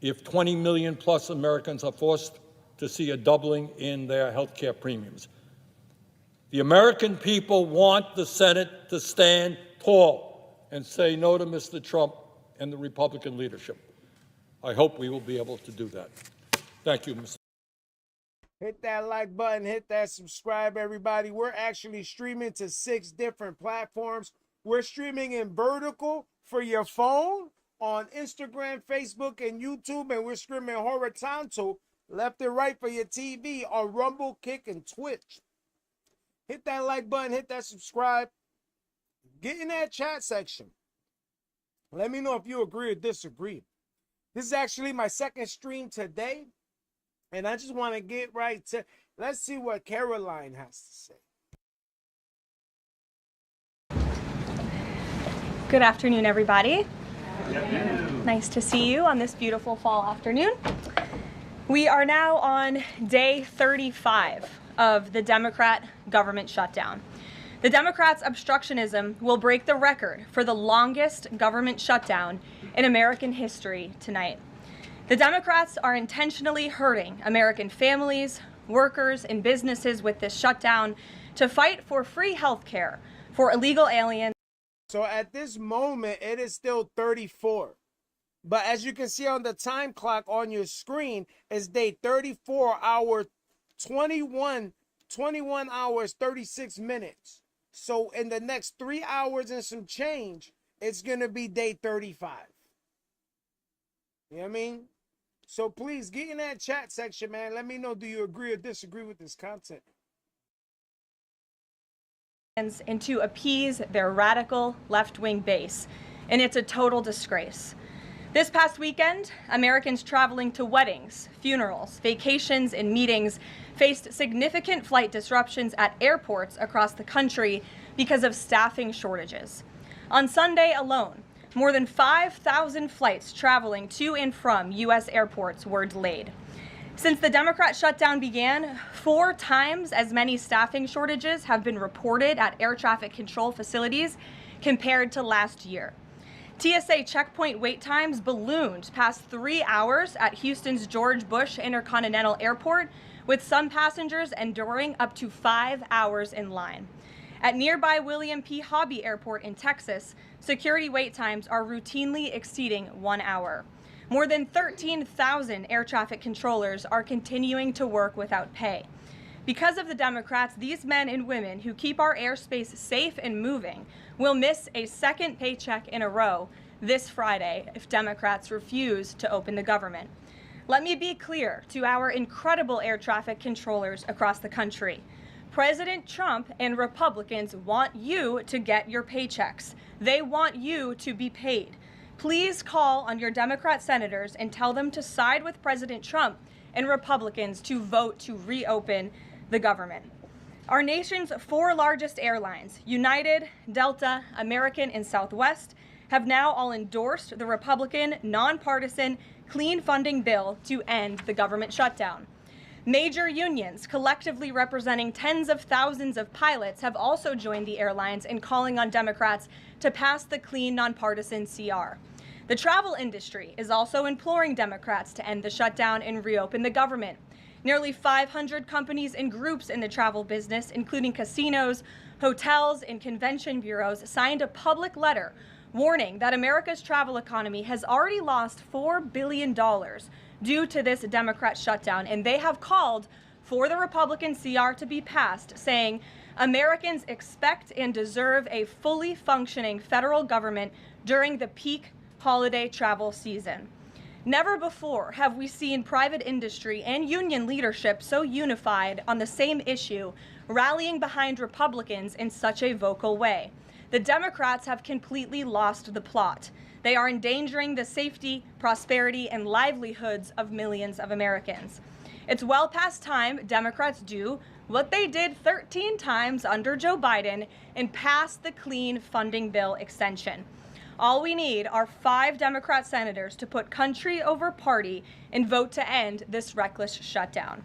if 20 million plus Americans are forced to see a doubling in their health care premiums. The American people want the Senate to stand tall and say no to Mr. Trump and the Republican leadership. I hope we will be able to do that. Thank you, Mr. Hit that like button, hit that subscribe, everybody. We're actually streaming to 6 different platforms. We're streaming in vertical for your phone on Instagram, Facebook, and YouTube, and we're streaming horizontal, left and right for your TV on Rumble, Kick, and Twitch. Hit that like button, hit that subscribe. Get in that chat section. Let me know if you agree or disagree. This is actually my second stream today, and I just want to get right to, let's see what Caroline has to say. Good afternoon, everybody. Nice to see you on this beautiful fall afternoon. We are now on day 35 of the Democrat government shutdown. The Democrats' obstructionism will break the record for the longest government shutdown in American history tonight. The Democrats are intentionally hurting American families, workers, and businesses with this shutdown to fight for free health care for illegal aliens. So at this moment, it is still 34. But as you can see on the time clock on your screen, it's day 34, hour 21 hours, 36 minutes. So in the next 3 hours and some change, it's going to be day 35. You know what I mean? So please get in that chat section, man. Let me know, do you agree or disagree with this content? And to appease their radical left-wing base. And it's a total disgrace. This past weekend, Americans traveling to weddings, funerals, vacations, and meetings faced significant flight disruptions at airports across the country because of staffing shortages. On Sunday alone, more than 5,000 flights traveling to and from U.S. airports were delayed. Since the Democrat shutdown began, 4 times as many staffing shortages have been reported at air traffic control facilities compared to last year. TSA checkpoint wait times ballooned past 3 hours at Houston's George Bush Intercontinental Airport, with some passengers enduring up to 5 hours in line. At nearby William P. Hobby Airport in Texas, security wait times are routinely exceeding 1 hour. More than 13,000 air traffic controllers are continuing to work without pay. Because of the Democrats, these men and women who keep our airspace safe and moving will miss a second paycheck in a row this Friday if Democrats refuse to open the government. Let me be clear to our incredible air traffic controllers across the country. President Trump and Republicans want you to get your paychecks. They want you to be paid. Please call on your Democrat senators and tell them to side with President Trump and Republicans to vote to reopen the government. Our nation's 4 largest airlines, United, Delta, American, and Southwest, have now all endorsed the Republican nonpartisan clean funding bill to end the government shutdown. Major unions, collectively representing tens of thousands of pilots, have also joined the airlines in calling on Democrats to pass the clean nonpartisan CR. The travel industry is also imploring Democrats to end the shutdown and reopen the government. Nearly 500 companies and groups in the travel business, including casinos, hotels, and convention bureaus, signed a public letter warning that America's travel economy has already lost $4 billion due to this Democrat shutdown, and they have called for the Republican CR to be passed, saying, Americans expect and deserve a fully functioning federal government during the peak holiday travel season. Never before have we seen private industry and union leadership so unified on the same issue, rallying behind Republicans in such a vocal way. The Democrats have completely lost the plot. They are endangering the safety, prosperity, and livelihoods of millions of Americans. It's well past time Democrats do what they did 13 times under Joe Biden and pass the clean funding bill extension. All we need are 5 Democrat senators to put country over party and vote to end this reckless shutdown.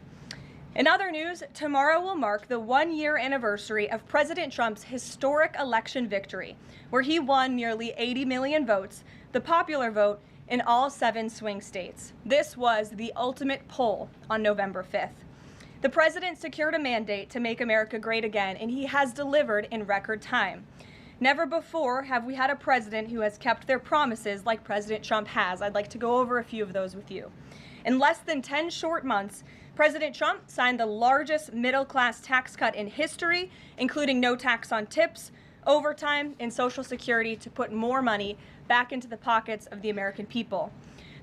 In other news, tomorrow will mark the 1-year anniversary of President Trump's historic election victory, where he won nearly 80 million votes, the popular vote, in all 7 swing states. This was the ultimate poll on November 5th. The president secured a mandate to make America great again, and he has delivered in record time. Never before have we had a president who has kept their promises like President Trump has. I'd like to go over a few of those with you. In less than 10 short months, President Trump signed the largest middle-class tax cut in history, including no tax on tips, overtime, and Social Security to put more money back into the pockets of the American people.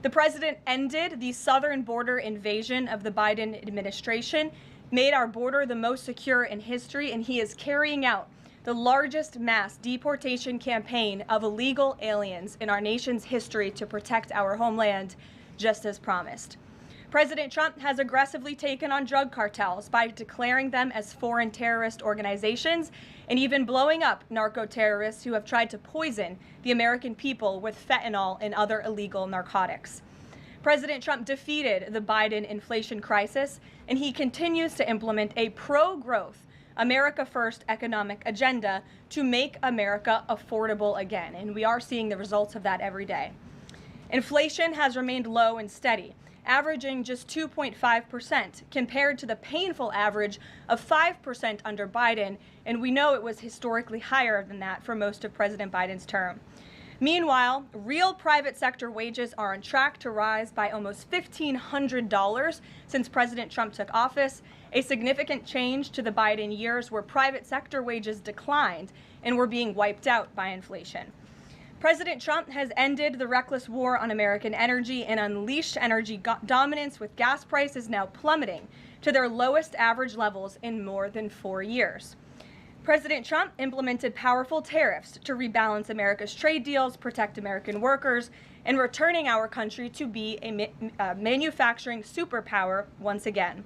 The president ended the southern border invasion of the Biden administration, made our border the most secure in history, and he is carrying out the largest mass deportation campaign of illegal aliens in our nation's history to protect our homeland, just as promised. President Trump has aggressively taken on drug cartels by declaring them as foreign terrorist organizations and even blowing up narco-terrorists who have tried to poison the American people with fentanyl and other illegal narcotics. President Trump defeated the Biden inflation crisis, and he continues to implement a pro-growth, America First economic agenda to make America affordable again, and we are seeing the results of that every day. Inflation has remained low and steady, averaging just 2.5% compared to the painful average of 5% under Biden, and we know it was historically higher than that for most of President Biden's term. Meanwhile, real private sector wages are on track to rise by almost $1,500 since President Trump took office, a significant change to the Biden years where private sector wages declined and were being wiped out by inflation. President Trump has ended the reckless war on American energy and unleashed energy dominance, with gas prices now plummeting to their lowest average levels in more than 4 years. President Trump implemented powerful tariffs to rebalance America's trade deals, protect American workers, and returning our country to be a manufacturing superpower once again.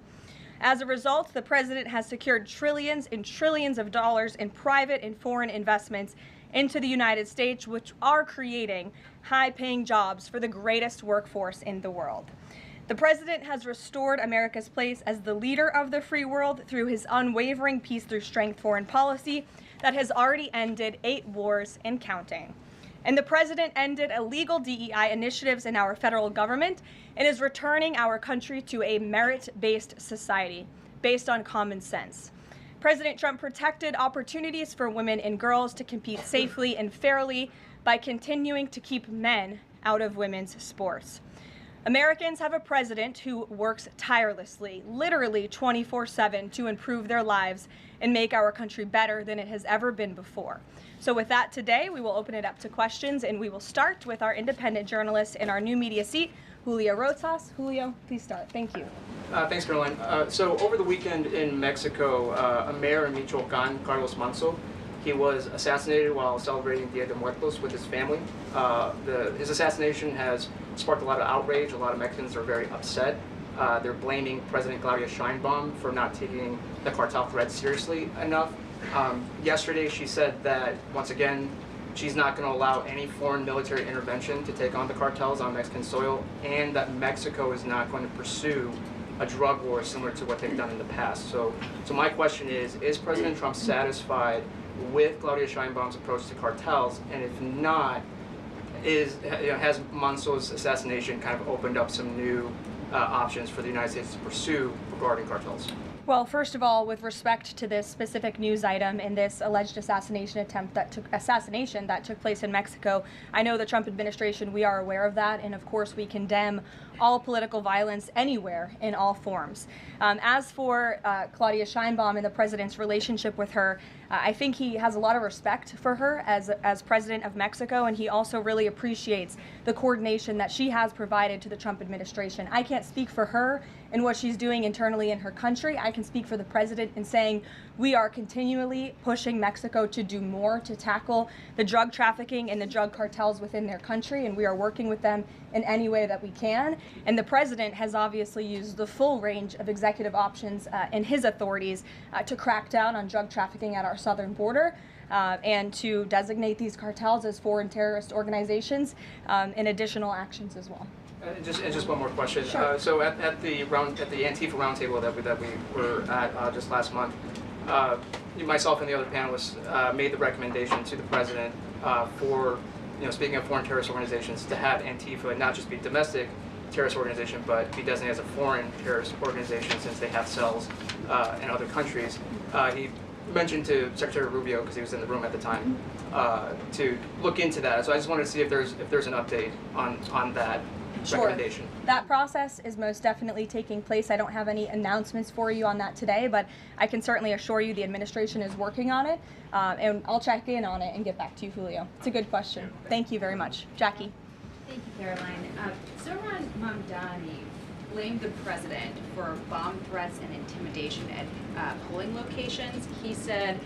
As a result, the president has secured trillions and trillions of dollars in private and foreign investments into the United States, which are creating high-paying jobs for the greatest workforce in the world. The president has restored America's place as the leader of the free world through his unwavering peace through strength foreign policy that has already ended 8 wars and counting. And the president ended illegal DEI initiatives in our federal government and is returning our country to a merit-based society based on common sense. President Trump protected opportunities for women and girls to compete safely and fairly by continuing to keep men out of women's sports. Americans have a president who works tirelessly, literally 24/7, to improve their lives and make our country better than it has ever been before. So with that, today we will open it up to questions, and we will start with our independent journalist in our new media seat, Julio Rosas. Julio, please start. Thank you. Thanks, Caroline. So over the weekend in Mexico, a mayor in Michoacan, Carlos Manso, he was assassinated while celebrating Dia de Muertos with his family. His assassination has sparked a lot of outrage. A lot of Mexicans are very upset. They're blaming President Claudia Sheinbaum for not taking the cartel threat seriously enough. Yesterday, she said that, once again, she's not going to allow any foreign military intervention to take on the cartels on Mexican soil, and that Mexico is not going to pursue a drug war similar to what they've done in the past. So my question is President Trump satisfied with Claudia Sheinbaum's approach to cartels? And if not, has Manso's assassination kind of opened up some new options for the United States to pursue regarding cartels? Well, first of all, with respect to this specific news item and this alleged assassination that took place in Mexico, I know the Trump administration, we are aware of that, and of course we condemn all political violence anywhere in all forms. As for Claudia Sheinbaum and the president's relationship with her, I think he has a lot of respect for her as president of Mexico, and he also really appreciates the coordination that she has provided to the Trump administration. I can't speak for her and what she's doing internally in her country. I can speak for the president in saying we are continually pushing Mexico to do more to tackle the drug trafficking and the drug cartels within their country, and we are working with them in any way that we can. And the president has obviously used the full range of executive options in his authorities to crack down on drug trafficking at our southern border. And to designate these cartels as foreign terrorist organizations, and additional actions as well. Just one more question. Sure. So at the Antifa roundtable that we were at just last month, myself and the other panelists made the recommendation to the president for, speaking of foreign terrorist organizations, to have Antifa not just be domestic terrorist organization, but be designated as a foreign terrorist organization since they have cells in other countries. He mentioned to Secretary Rubio, because he was in the room at the time, to look into that. So I just wanted to see if there's an update on that recommendation. That process is most definitely taking place. I don't have any announcements for you on that today, but I can certainly assure you the administration is working on it, and I'll check in on it and get back to you, Julio. It's a good question. Thank you very much. Jackie. Thank you, Caroline. Zohran Mamdani blamed the president for bomb threats and intimidation at polling locations. He said,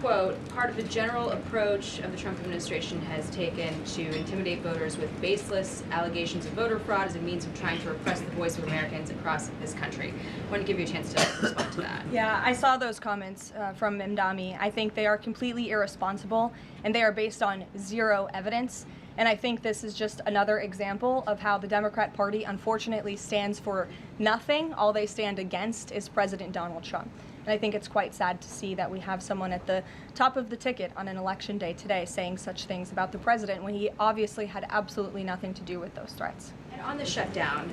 quote, part of the general approach of the Trump administration has taken to intimidate voters with baseless allegations of voter fraud as a means of trying to repress the voice of Americans across this country. I want to give you a chance to respond to that. Yeah, I saw those comments from Mamdani. I think they are completely irresponsible, and they are based on zero evidence. And I think this is just another example of how the Democrat Party unfortunately stands for nothing. All they stand against is President Donald Trump. And I think it's quite sad to see that we have someone at the top of the ticket on an election day today saying such things about the president when he obviously had absolutely nothing to do with those threats. And on the shutdown,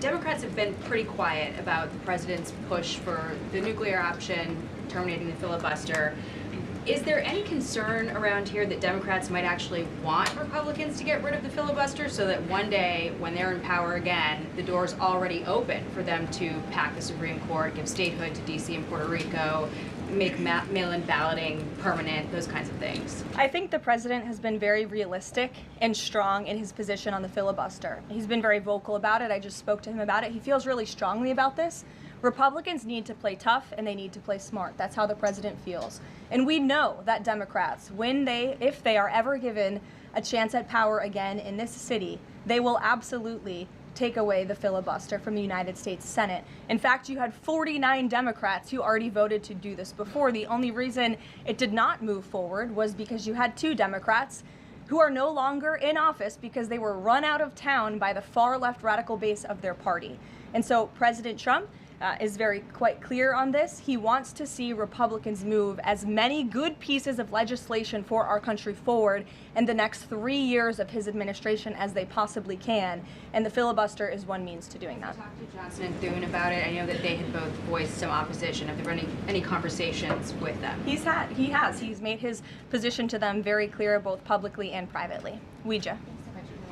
Democrats have been pretty quiet about the president's push for the nuclear option, terminating the filibuster. Is there any concern around here that Democrats might actually want Republicans to get rid of the filibuster so that one day, when they're in power again, the door's already open for them to pack the Supreme Court, give statehood to D.C. and Puerto Rico, make mail-in balloting permanent, those kinds of things? I think the president has been very realistic and strong in his position on the filibuster. He's been very vocal about it. I just spoke to him about it. He feels really strongly about this. Republicans need to play tough and they need to play smart. That's how the president feels. And we know that Democrats, if they are ever given a chance at power again in this city, they will absolutely take away the filibuster from the United States Senate. In fact, you had 49 Democrats who already voted to do this before. The only reason it did not move forward was because you had 2 Democrats who are no longer in office because they were run out of town by the far left radical base of their party. And so President Trump is quite clear on this. He wants to see Republicans move as many good pieces of legislation for our country forward in the next 3 years of his administration as they possibly can, and the filibuster is one means to doing that. Talked to Johnson and Thune about it. I know that they had both voiced some opposition. Have there been any conversations with them? He has. He's made his position to them very clear, both publicly and privately. Ouija.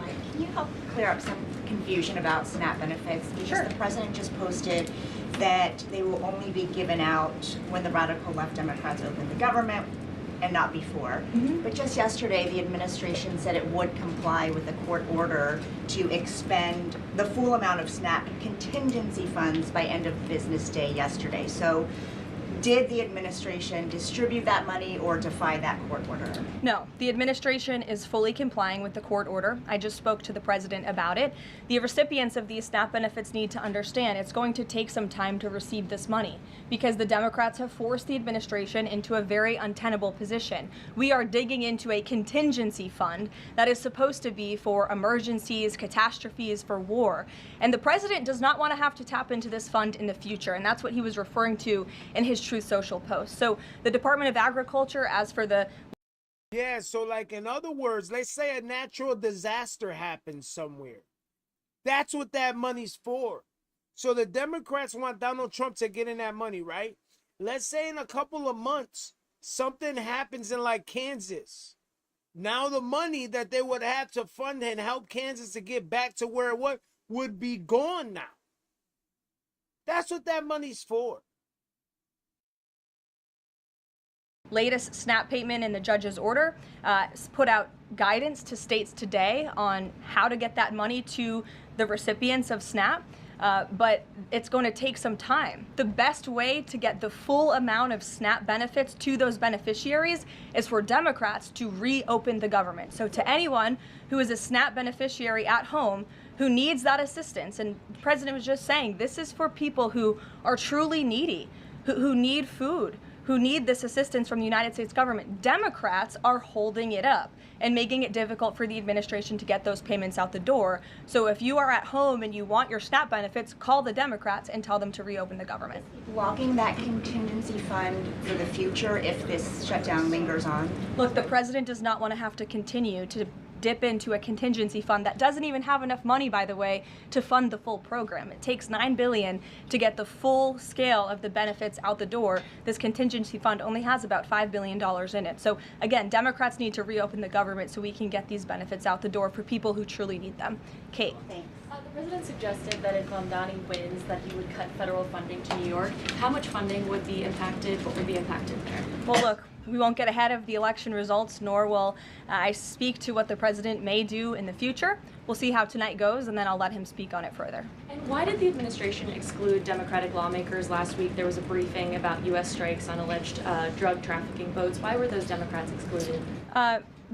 Can you help clear up some confusion about SNAP benefits? Because Sure. The president just posted that they will only be given out when the radical left Democrats open the government and not before. Mm-hmm. But just yesterday, the administration said it would comply with a court order to expend the full amount of SNAP contingency funds by end of business day yesterday. So did the administration distribute that money or defy that court order? No, the administration is fully complying with the court order. I just spoke to the president about it. The recipients of these SNAP benefits need to understand it's going to take some time to receive this money because the Democrats have forced the administration into a very untenable position. We are digging into a contingency fund that is supposed to be for emergencies, catastrophes, for war. And the president does not want to have to tap into this fund in the future, and that's what he was referring to in his Truth Social post. So the Department of Agriculture, as for the Yeah, so like in other words, let's say a natural disaster happens somewhere. That's what that money's for. So the Democrats want Donald Trump to get in that money, right? Let's say in a couple of months, something happens in like Kansas. Now the money that they would have to fund and help Kansas to get back to where it was would be gone now. That's what that money's for. Latest SNAP payment in the judge's order put out guidance to states today on how to get that money to the recipients of SNAP. But it's going to take some time. The best way to get the full amount of SNAP benefits to those beneficiaries is for Democrats to reopen the government. So to anyone who is a SNAP beneficiary at home who needs that assistance, and the president was just saying, this is for people who are truly needy, who need food, who need this assistance from the United States government. Democrats are holding it up and making it difficult for the administration to get those payments out the door. So if you are at home and you want your SNAP benefits, call the Democrats and tell them to reopen the government. Blocking that contingency fund for the future if this shutdown lingers on? Look, the president does not want to have to continue to dip into a contingency fund that doesn't even have enough money, by the way, to fund the full program. It takes $9 billion to get the full scale of the benefits out the door. This contingency fund only has about $5 billion in it. So again, Democrats need to reopen the government so we can get these benefits out the door for people who truly need them. Kate. Thanks. The president suggested that if Mamdani wins, that he would cut federal funding to New York. How much funding would be impacted? What would be impacted there? Well, look, we won't get ahead of the election results, nor will I speak to what the president may do in the future. We'll see how tonight goes, and then I'll let him speak on it further. And why did the administration exclude Democratic lawmakers last week? There was a briefing about U.S. strikes on alleged drug trafficking boats. Why were those Democrats excluded?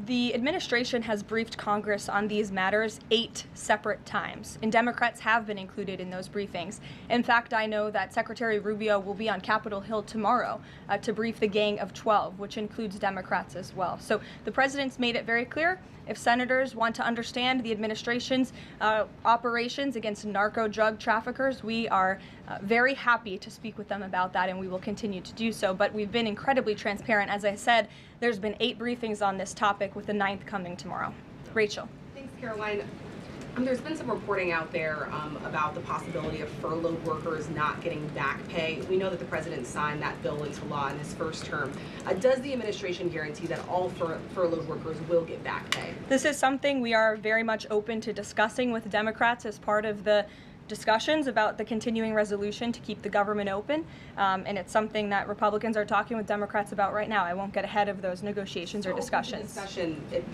The administration has briefed Congress on these matters 8 separate times, and Democrats have been included in those briefings. In fact, I know that Secretary Rubio will be on Capitol Hill tomorrow to brief the Gang of 12, which includes Democrats as well. So the president's made it very clear. If senators want to understand the administration's operations against narco drug traffickers, we are very happy to speak with them about that, and we will continue to do so. But we've been incredibly transparent. As I said, there's been 8 briefings on this topic, with the 9th coming tomorrow. Rachel. Thanks, Caroline. There's been some reporting out there about the possibility of furloughed workers not getting back pay. We know that the president signed that bill into law in his first term. Does the administration guarantee that all furloughed workers will get back pay? This is something we are very much open to discussing with Democrats as part of the discussions about the continuing resolution to keep the government open, and it's something that Republicans are talking with Democrats about right now. I won't get ahead of those negotiations or discussions.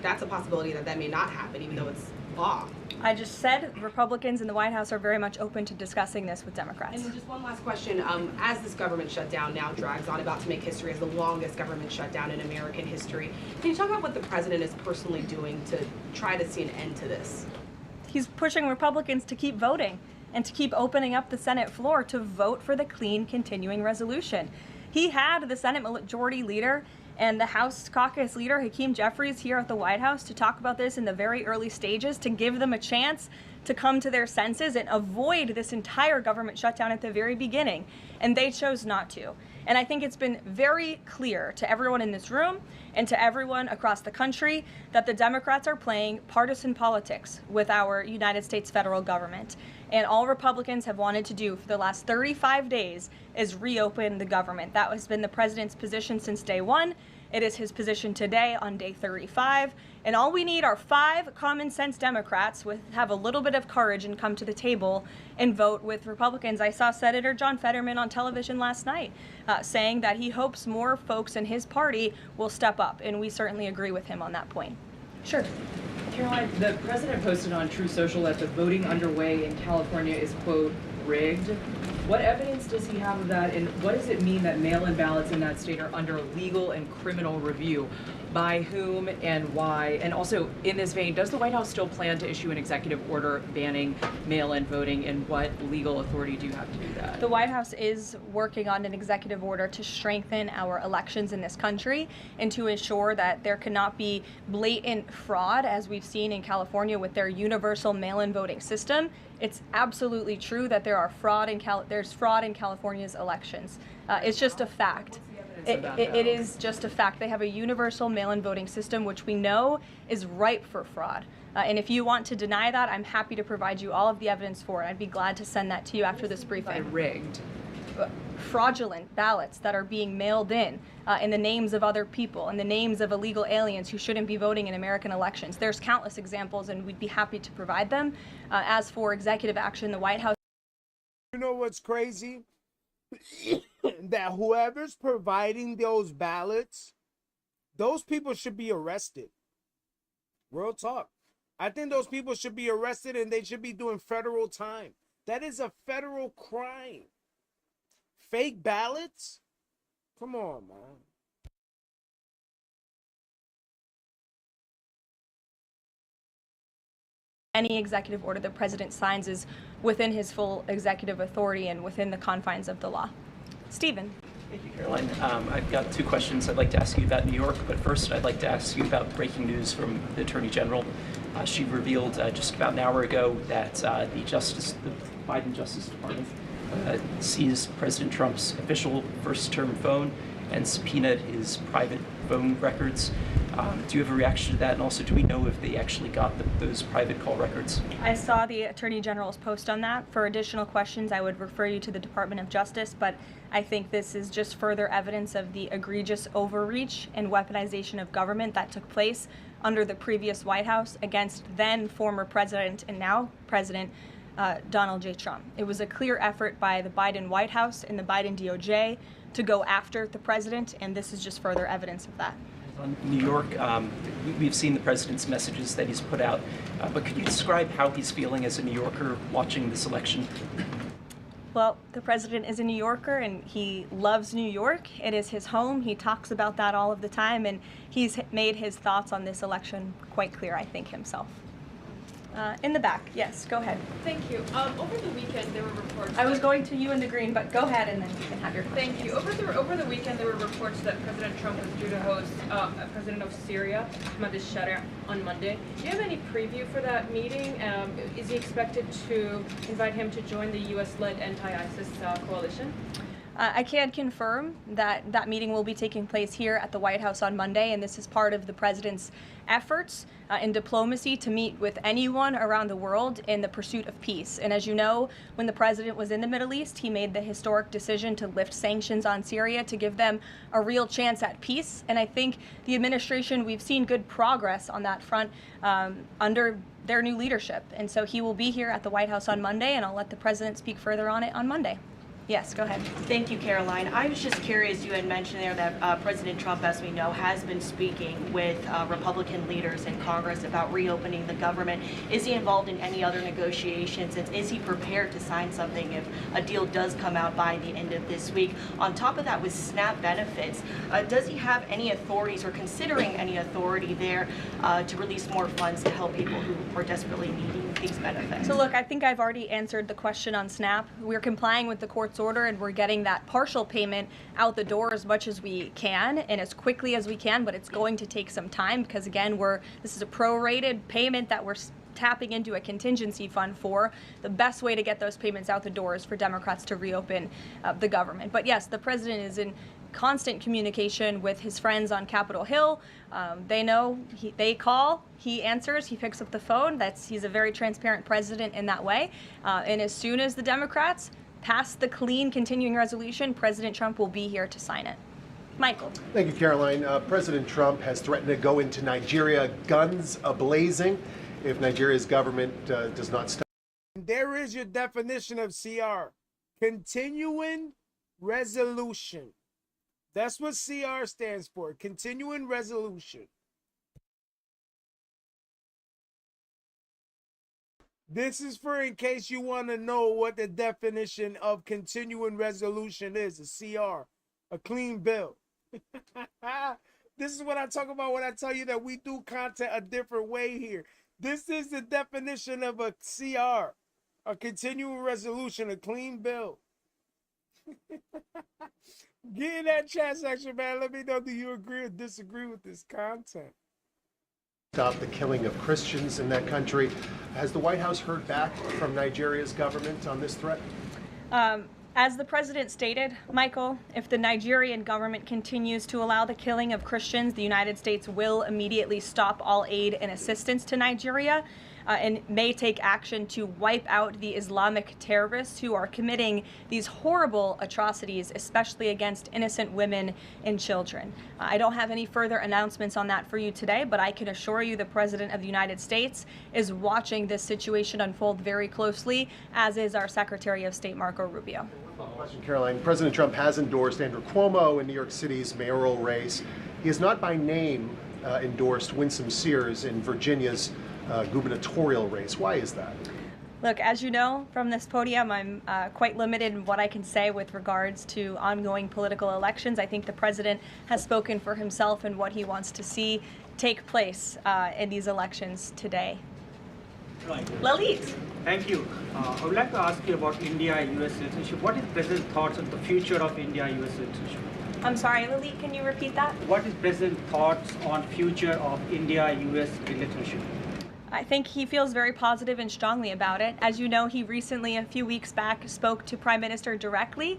That's a possibility that may not happen, even though it's law. I just said Republicans in the White House are very much open to discussing this with Democrats. And then just one last question. As this government shutdown now drags on, about to make history as the longest government shutdown in American history, can you talk about what the president is personally doing to try to see an end to this? He's pushing Republicans to keep voting and to keep opening up the Senate floor to vote for the clean continuing resolution. He had the Senate Majority Leader and the House Caucus Leader, Hakeem Jeffries, here at the White House to talk about this in the very early stages, to give them a chance to come to their senses and avoid this entire government shutdown at the very beginning. And they chose not to. And I think it's been very clear to everyone in this room and to everyone across the country that the Democrats are playing partisan politics with our United States federal government. And all Republicans have wanted to do for the last 35 days is reopen the government. That has been the president's position since day one. It is his position today on day 35. And all we need are 5 common sense Democrats with have a little bit of courage and come to the table and vote with Republicans. I saw Senator John Fetterman on television last night saying that he hopes more folks in his party will step up. And we certainly agree with him on that point. Sure. Caroline, the president posted on True Social that the voting underway in California is, quote, rigged. What evidence does he have of that, and what does it mean that mail-in ballots in that state are under legal and criminal review? By whom and why? And also, in this vein, does the White House still plan to issue an executive order banning mail-in voting, and what legal authority do you have to do that? The White House is working on an executive order to strengthen our elections in this country and to ensure that there cannot be blatant fraud, as we've seen in California with their universal mail-in voting system. It's absolutely true that there's fraud in California's elections. It's just a fact. evidence of that, It though. is just a fact. They have a universal mail-in voting system, which we know is ripe for fraud. And if you want to deny that, I'm happy to provide you all of the evidence for it. I'd be glad to send that to you after this briefing. Rigged. Fraudulent ballots that are being mailed in the names of other people, in the names of illegal aliens who shouldn't be voting in American elections. There's countless examples, and we'd be happy to provide them. As for executive action, the White House... You know what's crazy? That whoever's providing those ballots, those people should be arrested. Real talk. I think those people should be arrested and they should be doing federal time. That is a federal crime. Fake ballots? Come on, man. Any executive order the president signs is within his full executive authority and within the confines of the law. Stephen. Thank you, Caroline. I've got two questions I'd like to ask you about New York, but first I'd like to ask you about breaking news from the Attorney General. She revealed just about an hour ago that the Biden Justice Department seized President Trump's official first-term phone and subpoenaed his private phone records. Do you have a reaction to that? And also, do we know if they actually got those private call records? I saw the Attorney General's post on that. For additional questions, I would refer you to the Department of Justice, but I think this is just further evidence of the egregious overreach and weaponization of government that took place under the previous White House against then former President and now President Donald J. Trump. It was a clear effort by the Biden White House and the Biden DOJ to go after the president, and this is just further evidence of that. On New York, we've seen the president's messages that he's put out, but could you describe how he's feeling as a New Yorker watching this election? Well, the president is a New Yorker and he loves New York. It is his home. He talks about that all of the time, and he's made his thoughts on this election quite clear, I think, himself. In the back, yes, go ahead. Thank you. Over the weekend, there were reports. I was going to you in the green, but go ahead and then you can have your question. Thank you. Over the weekend, there were reports that President Trump was due to host President of Syria, Ahmad al-Sharia, on Monday. Do you have any preview for that meeting? Is he expected to invite him to join the U.S.-led anti-ISIS coalition? I can confirm that that meeting will be taking place here at the White House on Monday, and this is part of the president's efforts in diplomacy to meet with anyone around the world in the pursuit of peace. And as you know, when the president was in the Middle East, he made the historic decision to lift sanctions on Syria to give them a real chance at peace. And I think the administration, we've seen good progress on that front under their new leadership. And so he will be here at the White House on Monday, and I'll let the president speak further on it on Monday. Yes, go ahead. Thank you, Caroline. I was just curious, you had mentioned there that President Trump, as we know, has been speaking with Republican leaders in Congress about reopening the government. Is he involved in any other negotiations, and is he prepared to sign something if a deal does come out by the end of this week? On top of that, with SNAP benefits, does he have any authorities or considering any authority there to release more funds to help people who are desperately needing these benefits? So look, I think I've already answered the question on SNAP. We're complying with the court's order, and we're getting that partial payment out the door as much as we can and as quickly as we can, but it's going to take some time because, again, this is a prorated payment that we're tapping into a contingency fund for. The best way to get those payments out the door is for Democrats to reopen the government. But yes, the president is in constant communication with his friends on Capitol Hill. They know, they call, he answers, he picks up the phone. He's a very transparent president in that way. And as soon as the Democrats pass the clean continuing resolution, President Trump will be here to sign it. Michael. Thank you, Caroline. President Trump has threatened to go into Nigeria guns a-blazing if Nigeria's government does not stop. There is your definition of CR. Continuing resolution. That's what CR stands for. Continuing resolution. This is for in case you want to know what the definition of continuing resolution is, a CR, a clean bill. This is what I talk about when I tell you that we do content a different way here. This is the definition of a CR, a continuing resolution, a clean bill. Get in that chat section, man. Let me know, do you agree or disagree with this content? Stop the killing of Christians in that country. Has the White House heard back from Nigeria's government on this threat? As the president stated, Michael, if the Nigerian government continues to allow the killing of Christians, the United States will immediately stop all aid and assistance to Nigeria and may take action to wipe out the Islamic terrorists who are committing these horrible atrocities, especially against innocent women and children. I don't have any further announcements on that for you today, but I can assure you the President of the United States is watching this situation unfold very closely, as is our Secretary of State, Marco Rubio. Question, Caroline. President Trump has endorsed Andrew Cuomo in New York City's mayoral race. He has not by name endorsed Winsome Sears in Virginia's gubernatorial race. Why is that? Look, as you know from this podium, I'm quite limited in what I can say with regards to ongoing political elections. I think the president has spoken for himself and what he wants to see take place in these elections today. Right. Lalit. Thank you. I would like to ask you about India-US relationship. What is President's thoughts on the future of India-US relationship? I'm sorry, Lalit, can you repeat that? What is President's thoughts on future of India-US relationship? I think he feels very positive and strongly about it. As you know, he recently, a few weeks back, spoke to Prime Minister directly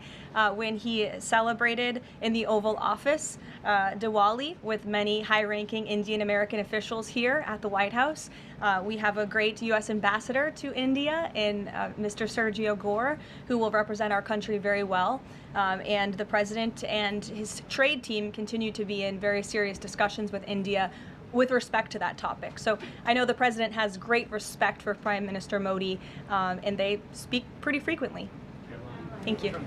when he celebrated in the Oval Office Diwali with many high-ranking Indian American officials here at the White House. We have a great U.S. ambassador to India in Mr. Sergio Gore, who will represent our country very well. And the president and his trade team continue to be in very serious discussions with India with respect to that topic. So I know the president has great respect for Prime Minister Modi, and they speak pretty frequently. Thank you.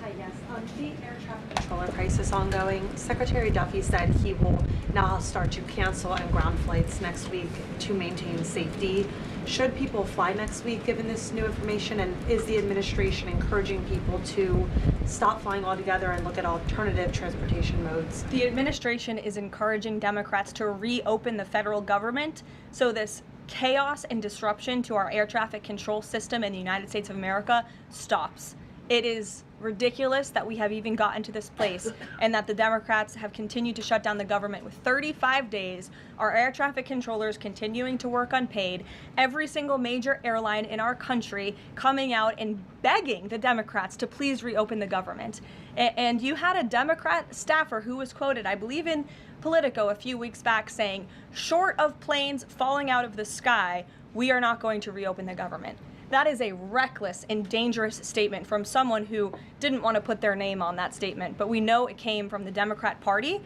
Hi, yes. The air traffic controller crisis ongoing. Secretary Duffy said he will now start to cancel and ground flights next week to maintain safety. Should people fly next week given this new information, and is the administration encouraging people to stop flying altogether and look at alternative transportation modes? The administration is encouraging Democrats to reopen the federal government so this chaos and disruption to our air traffic control system in the United States of America stops. It is ridiculous that we have even gotten to this place and that the Democrats have continued to shut down the government with 35 days, our air traffic controllers continuing to work unpaid, every single major airline in our country coming out and begging the Democrats to please reopen the government. And you had a Democrat staffer who was quoted, I believe in Politico a few weeks back, saying, short of planes falling out of the sky, we are not going to reopen the government. That is a reckless and dangerous statement from someone who didn't want to put their name on that statement, but we know it came from the Democrat Party.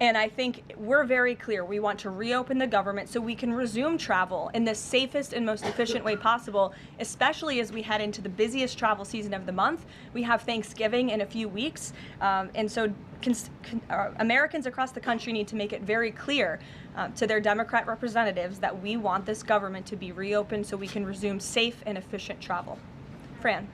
And I think we're very clear. We want to reopen the government so we can resume travel in the safest and most efficient way possible, especially as we head into the busiest travel season of the month. We have Thanksgiving in a few weeks. And so Americans across the country need to make it very clear to their Democrat representatives that we want this government to be reopened so we can resume safe and efficient travel. Fran.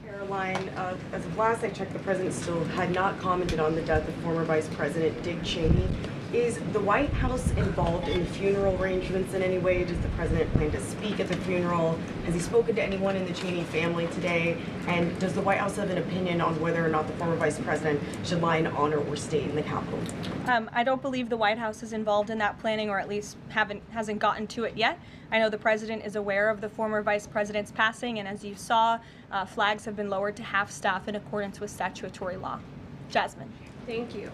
Caroline, as of last I checked, the president still had not commented on the death of former Vice President Dick Cheney. Is the White House involved in the funeral arrangements in any way? Does the president plan to speak at the funeral? Has he spoken to anyone in the Cheney family today? And does the White House have an opinion on whether or not the former vice president should lie in honor or stay in the Capitol? I don't believe the White House is involved in that planning, or at least hasn't gotten to it yet. I know the president is aware of the former vice president's passing, and as you saw, flags have been lowered to half staff in accordance with statutory law. Jasmine. Thank you.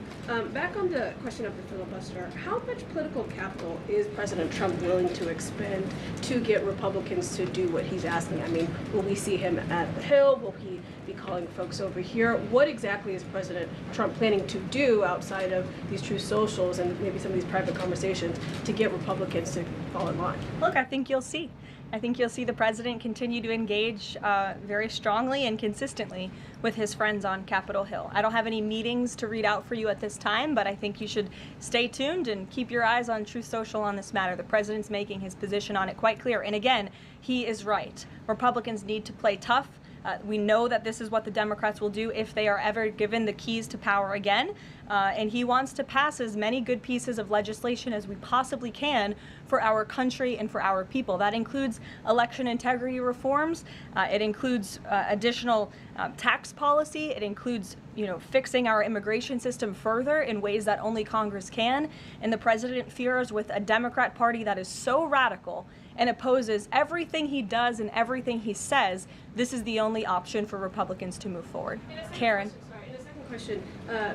Back on the question of the filibuster, how much political capital is President Trump willing to expend to get Republicans to do what he's asking? I mean, will we see him at the Hill? Will he be calling folks over here? What exactly is President Trump planning to do outside of these true socials and maybe some of these private conversations to get Republicans to fall in line? Look, I think you'll see. I think you'll see the president continue to engage very strongly and consistently with his friends on Capitol Hill. I don't have any meetings to read out for you at this time, but I think you should stay tuned and keep your eyes on Truth Social on this matter. The president's making his position on it quite clear. And again, he is right. Republicans need to play tough. We know that this is what the Democrats will do if they are ever given the keys to power again. and he wants to pass as many good pieces of legislation as we possibly can for our country and for our people. That includes election integrity reforms. It includes additional tax policy. It includes, fixing our immigration system further in ways that only Congress can. And the president fears with a Democrat Party that is so radical and opposes everything he does and everything he says, this is the only option for Republicans to move forward. Karen. Question.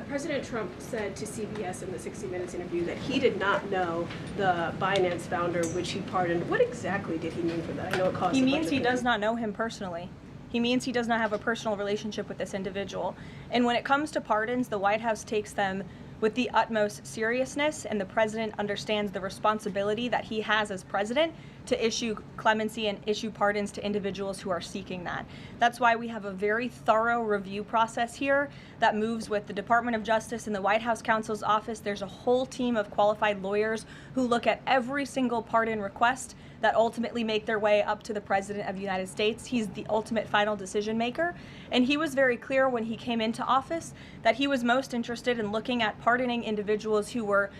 President Trump said to CBS in the 60 Minutes interview that he did not know the Binance founder, which he pardoned. What exactly did he mean for that? I know it caused He a means bunch of he does things. not know him personally. He means he does not have a personal relationship with this individual. And when it comes to pardons, the White House takes them with the utmost seriousness, and the president understands the responsibility that he has as president to issue clemency and issue pardons to individuals who are seeking that. That's why we have a very thorough review process here that moves with the Department of Justice and the White House counsel's office. There's a whole team of qualified lawyers who look at every single pardon request that ultimately make their way up to the President of the United States. He's the ultimate final decision maker. And he was very clear when he came into office that he was most interested in looking at pardoning individuals who were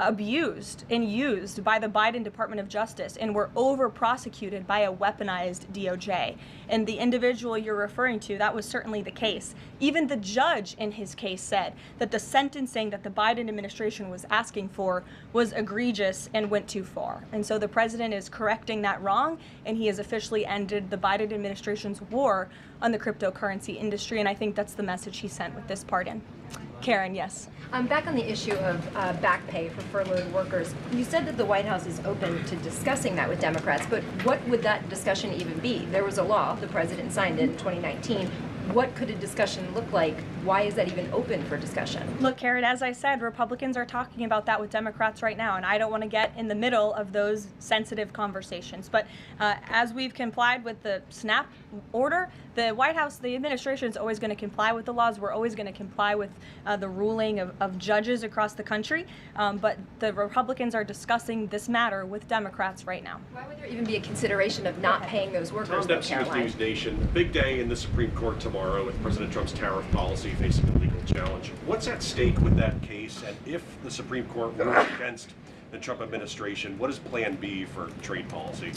abused and used by the Biden Department of Justice and were over-prosecuted by a weaponized DOJ. And the individual you're referring to, that was certainly the case. Even the judge in his case said that the sentencing that the Biden administration was asking for was egregious and went too far. And so the president is correcting that wrong, and he has officially ended the Biden administration's war on the cryptocurrency industry, and I think that's the message he sent with this pardon. Karen, yes. Back on the issue of back pay for furloughed workers, you said that the White House is open to discussing that with Democrats, but what would that discussion even be? There was a law, the president signed it in 2019. What could a discussion look like? Why is that even open for discussion? Look, Karen, as I said, Republicans are talking about that with Democrats right now, and I don't want to get in the middle of those sensitive conversations. But as we've complied with the SNAP order, the White House, the administration is always going to comply with the laws. We're always going to comply with the ruling of judges across the country. But the Republicans are discussing this matter with Democrats right now. Why would there even be a consideration of not paying those workers, though, News Caroline? News Nation. Big day in the Supreme Court tomorrow with President Trump's tariff policy facing a legal challenge. What's at stake with that case? And if the Supreme Court rules against the Trump administration, what is Plan B for trade policy?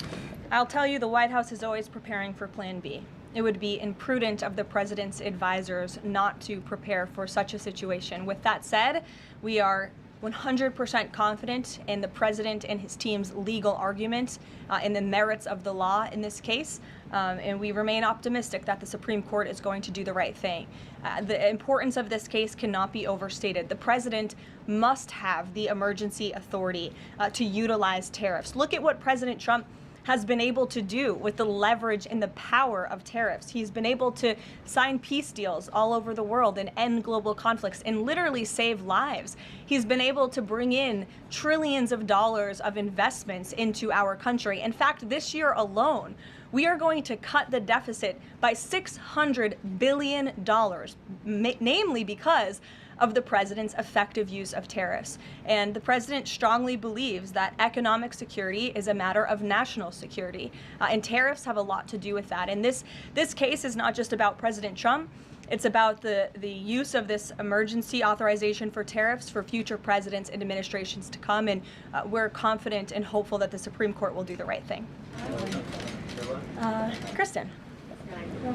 I'll tell you, the White House is always preparing for Plan B. It would be imprudent of the president's advisors not to prepare for such a situation. With that said, we are 100% confident in the president and his team's legal argument in the merits of the law in this case, and we remain optimistic that the Supreme Court is going to do the right thing. The importance of this case cannot be overstated. The president must have the emergency authority to utilize tariffs. Look at what President Trump has been able to do with the leverage and the power of tariffs. He's been able to sign peace deals all over the world and end global conflicts and literally save lives. He's been able to bring in trillions of dollars of investments into our country. In fact, this year alone, we are going to cut the deficit by $600 billion, namely because of the president's effective use of tariffs. And the president strongly believes that economic security is a matter of national security, and tariffs have a lot to do with that. And this case is not just about President Trump. It's about the use of this emergency authorization for tariffs for future presidents and administrations to come, and we're confident and hopeful that the Supreme Court will do the right thing. Kristen.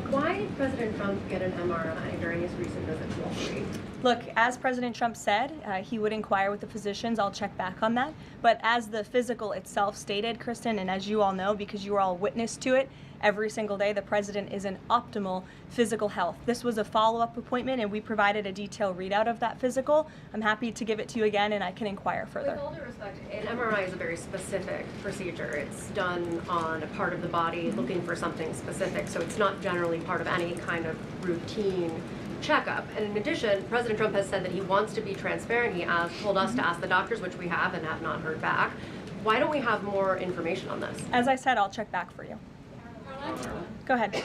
Why did President Trump get an MRI during his recent visit to Wall Street? Look, as President Trump said, he would inquire with the physicians. I'll check back on that. But as the physical itself stated, Kristen, and as you all know, because you are all witness to it, every single day the president is in optimal physical health. This was a follow-up appointment, and we provided a detailed readout of that physical. I'm happy to give it to you again, and I can inquire further. With all due respect, an MRI is a very specific procedure. It's done on a part of the body looking for something specific, so it's not generally part of any kind of routine checkup. And in addition, President Trump has said that he wants to be transparent. He told us to ask the doctors, which we have and have not heard back. Why don't we have more information on this? As I said, I'll check back for you. Go ahead.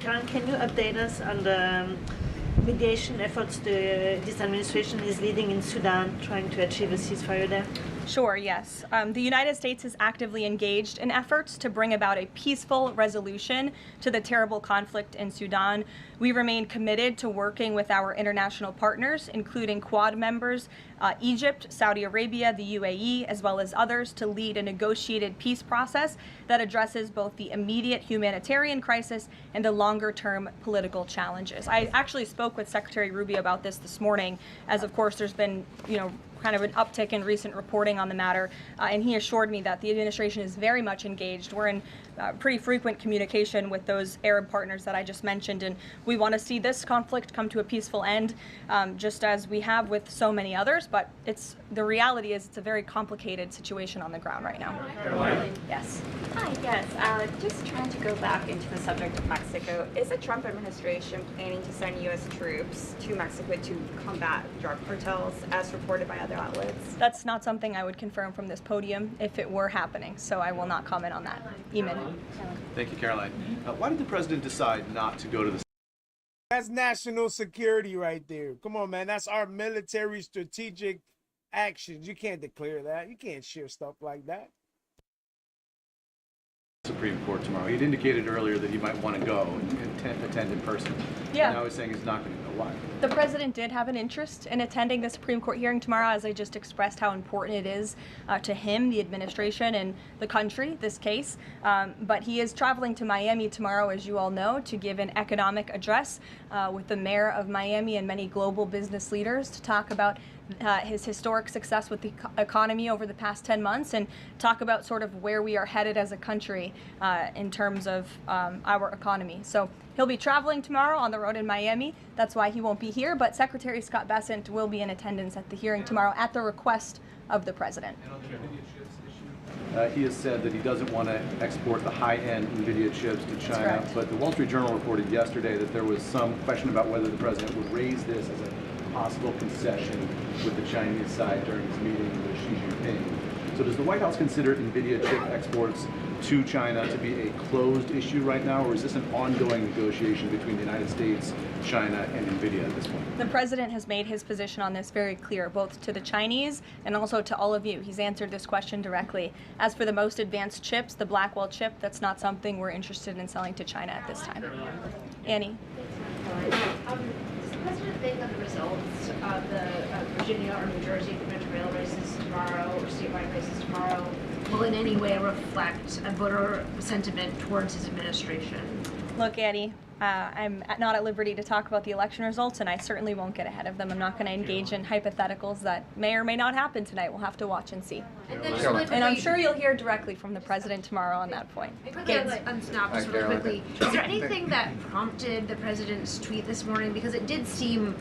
Karen, can you update us on the mediation efforts this administration is leading in Sudan, trying to achieve a ceasefire there? Sure, yes. The United States is actively engaged in efforts to bring about a peaceful resolution to the terrible conflict in Sudan. We remain committed to working with our international partners, including Quad members, Egypt, Saudi Arabia, the UAE, as well as others, to lead a negotiated peace process that addresses both the immediate humanitarian crisis and the longer-term political challenges. I actually spoke with Secretary Rubio about this morning, as of course there's been, kind of an uptick in recent reporting on the matter, and he assured me that the administration is very much engaged. We're in pretty frequent communication with those Arab partners that I just mentioned, and we want to see this conflict come to a peaceful end, just as we have with so many others, but the reality is it's a very complicated situation on the ground right now. Yes. Hi, yes. Just trying to go back into the subject of Mexico. Is the Trump administration planning to send U.S. troops to Mexico to combat drug cartels, as reported by other outlets? That's not something I would confirm from this podium if it were happening, so I will not comment on that. Eamon. Thank you, Caroline. Why did the president decide not to go to the... That's national security right there. Come on, man. That's our military strategic actions. You can't declare that. You can't share stuff like that. Supreme Court tomorrow? He'd indicated earlier that he might want to go and attend in person. Yeah. Now he's saying he's not going to go. Why? The president did have an interest in attending the Supreme Court hearing tomorrow, as I just expressed how important it is to him, the administration, and the country, this case. But he is traveling to Miami tomorrow, as you all know, to give an economic address with the mayor of Miami and many global business leaders to talk about his historic success with the economy over the past 10 months and talk about sort of where we are headed as a country in terms of our economy. So he'll be traveling tomorrow on the road in Miami. That's why he won't be here, but Secretary Scott Bessent will be in attendance at the hearing tomorrow at the request of the president. He has said that he doesn't want to export the high-end NVIDIA chips to China, but the Wall Street Journal reported yesterday that there was some question about whether the president would raise this as a possible concession with the Chinese side during his meeting with Xi Jinping. So does the White House consider NVIDIA chip exports to China to be a closed issue right now, or is this an ongoing negotiation between the United States, China, and NVIDIA at this point? The president has made his position on this very clear, both to the Chinese and also to all of you. He's answered this question directly. As for the most advanced chips, the Blackwell chip, that's not something we're interested in selling to China at this time. Annie. Does the president think that the results of the Virginia or New Jersey gubernatorial races tomorrow, or statewide races tomorrow, will in any way reflect a voter sentiment towards his administration? Look, Annie, I'm not at liberty to talk about the election results, and I certainly won't get ahead of them. I'm not going to engage in hypotheticals that may or may not happen tonight. We'll have to watch and see. And I'm sure you'll hear directly from the president tomorrow on that point. On SNAP, just really quickly, is there anything that prompted the president's tweet this morning? Because it did seem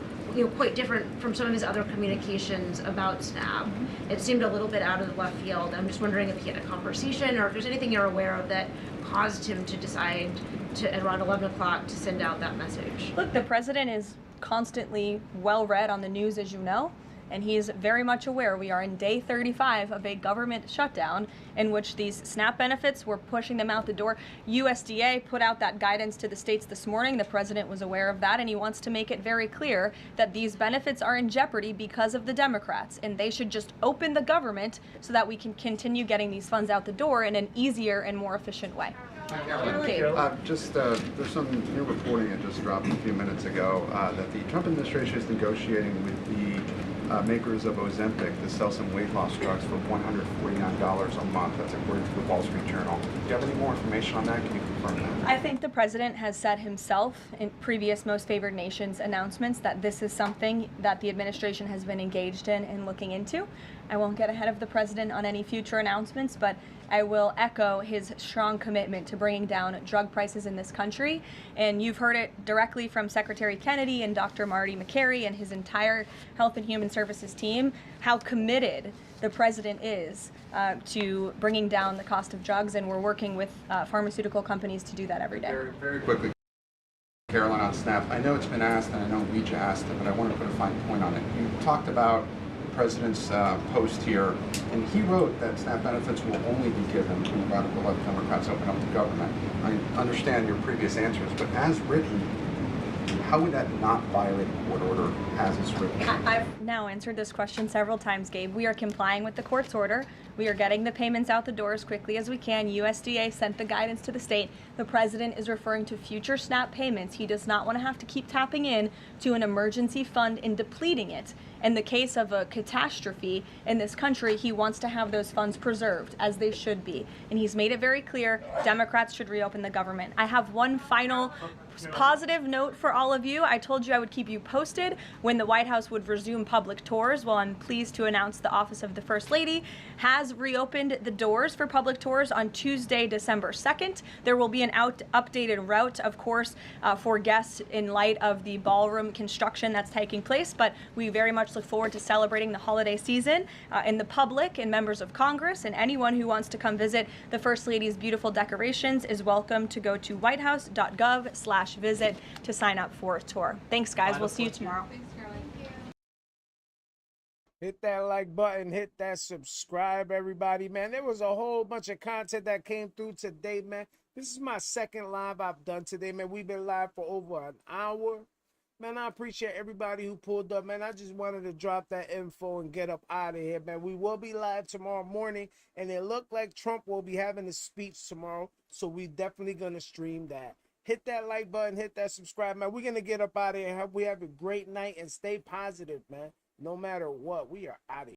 quite different from some of his other communications about SNAP. It seemed a little bit out of the left field. I'm just wondering if he had a conversation or if there's anything you're aware of that caused him to decide to, at around 11 o'clock, to send out that message. Look, the president is constantly well read on the news, as you know, and he is very much aware we are in day 35 of a government shutdown in which these SNAP benefits, we're pushing them out the door. USDA put out that guidance to the states this morning. The president was aware of that, and he wants to make it very clear that these benefits are in jeopardy because of the Democrats, and they should just open the government so that we can continue getting these funds out the door in an easier and more efficient way. There's some new reporting that just dropped a few minutes ago that the Trump administration is negotiating with the makers of Ozempic to sell some weight loss drugs for $149 a month. That's according to the Wall Street Journal. Do you have any more information on that? Can you confirm that? I think the president has said himself in previous Most Favored Nations announcements that this is something that the administration has been engaged in and looking into. I won't get ahead of the president on any future announcements, but I will echo his strong commitment to bringing down drug prices in this country. And you've heard it directly from Secretary Kennedy and Dr. Marty Makary and his entire Health and Human Services team, how committed the president is to bringing down the cost of drugs, and we're working with pharmaceutical companies to do that every day. Very quickly, Caroline, on SNAP. I know it's been asked, and I know Leach asked it, but I want to put a fine point on it. You talked about president's post here, and he wrote that SNAP benefits will only be given when the radical left Democrats open up the government. I understand your previous answers, but as written, how would that not violate a court order as it's written? I've now answered this question several times, Gabe. We are complying with the court's order. We are getting the payments out the door as quickly as we can. USDA sent the guidance to the state. The president is referring to future SNAP payments. He does not want to have to keep tapping in to an emergency fund and depleting it. In the case of a catastrophe in this country, he wants to have those funds preserved, as they should be. And he's made it very clear Democrats should reopen the government. I have one final positive note for all of you. I told you I would keep you posted when the White House would resume public tours. Well, I'm pleased to announce the Office of the First Lady has reopened the doors for public tours on Tuesday, December 2nd. There will be an updated route, of course, for guests in light of the ballroom construction that's taking place, but we very much look forward to celebrating the holiday season. And the public and members of Congress and anyone who wants to come visit the First Lady's beautiful decorations is welcome to go to whitehouse.gov/visit to sign up for a tour. Thanks, guys. We'll see you tomorrow. Hit that like button, hit that subscribe, everybody, man. There was a whole bunch of content that came through today, man. This is my second live I've done today, man. We've been live for over an hour. Man, I appreciate everybody who pulled up, man. I just wanted to drop that info and get up out of here, man. We will be live tomorrow morning, and it looked like Trump will be having a speech tomorrow, so we definitely going to stream that. Hit that like button, hit that subscribe, man. We're going to get up out of here. We have a great night, and stay positive, man. No matter what, we are out of here.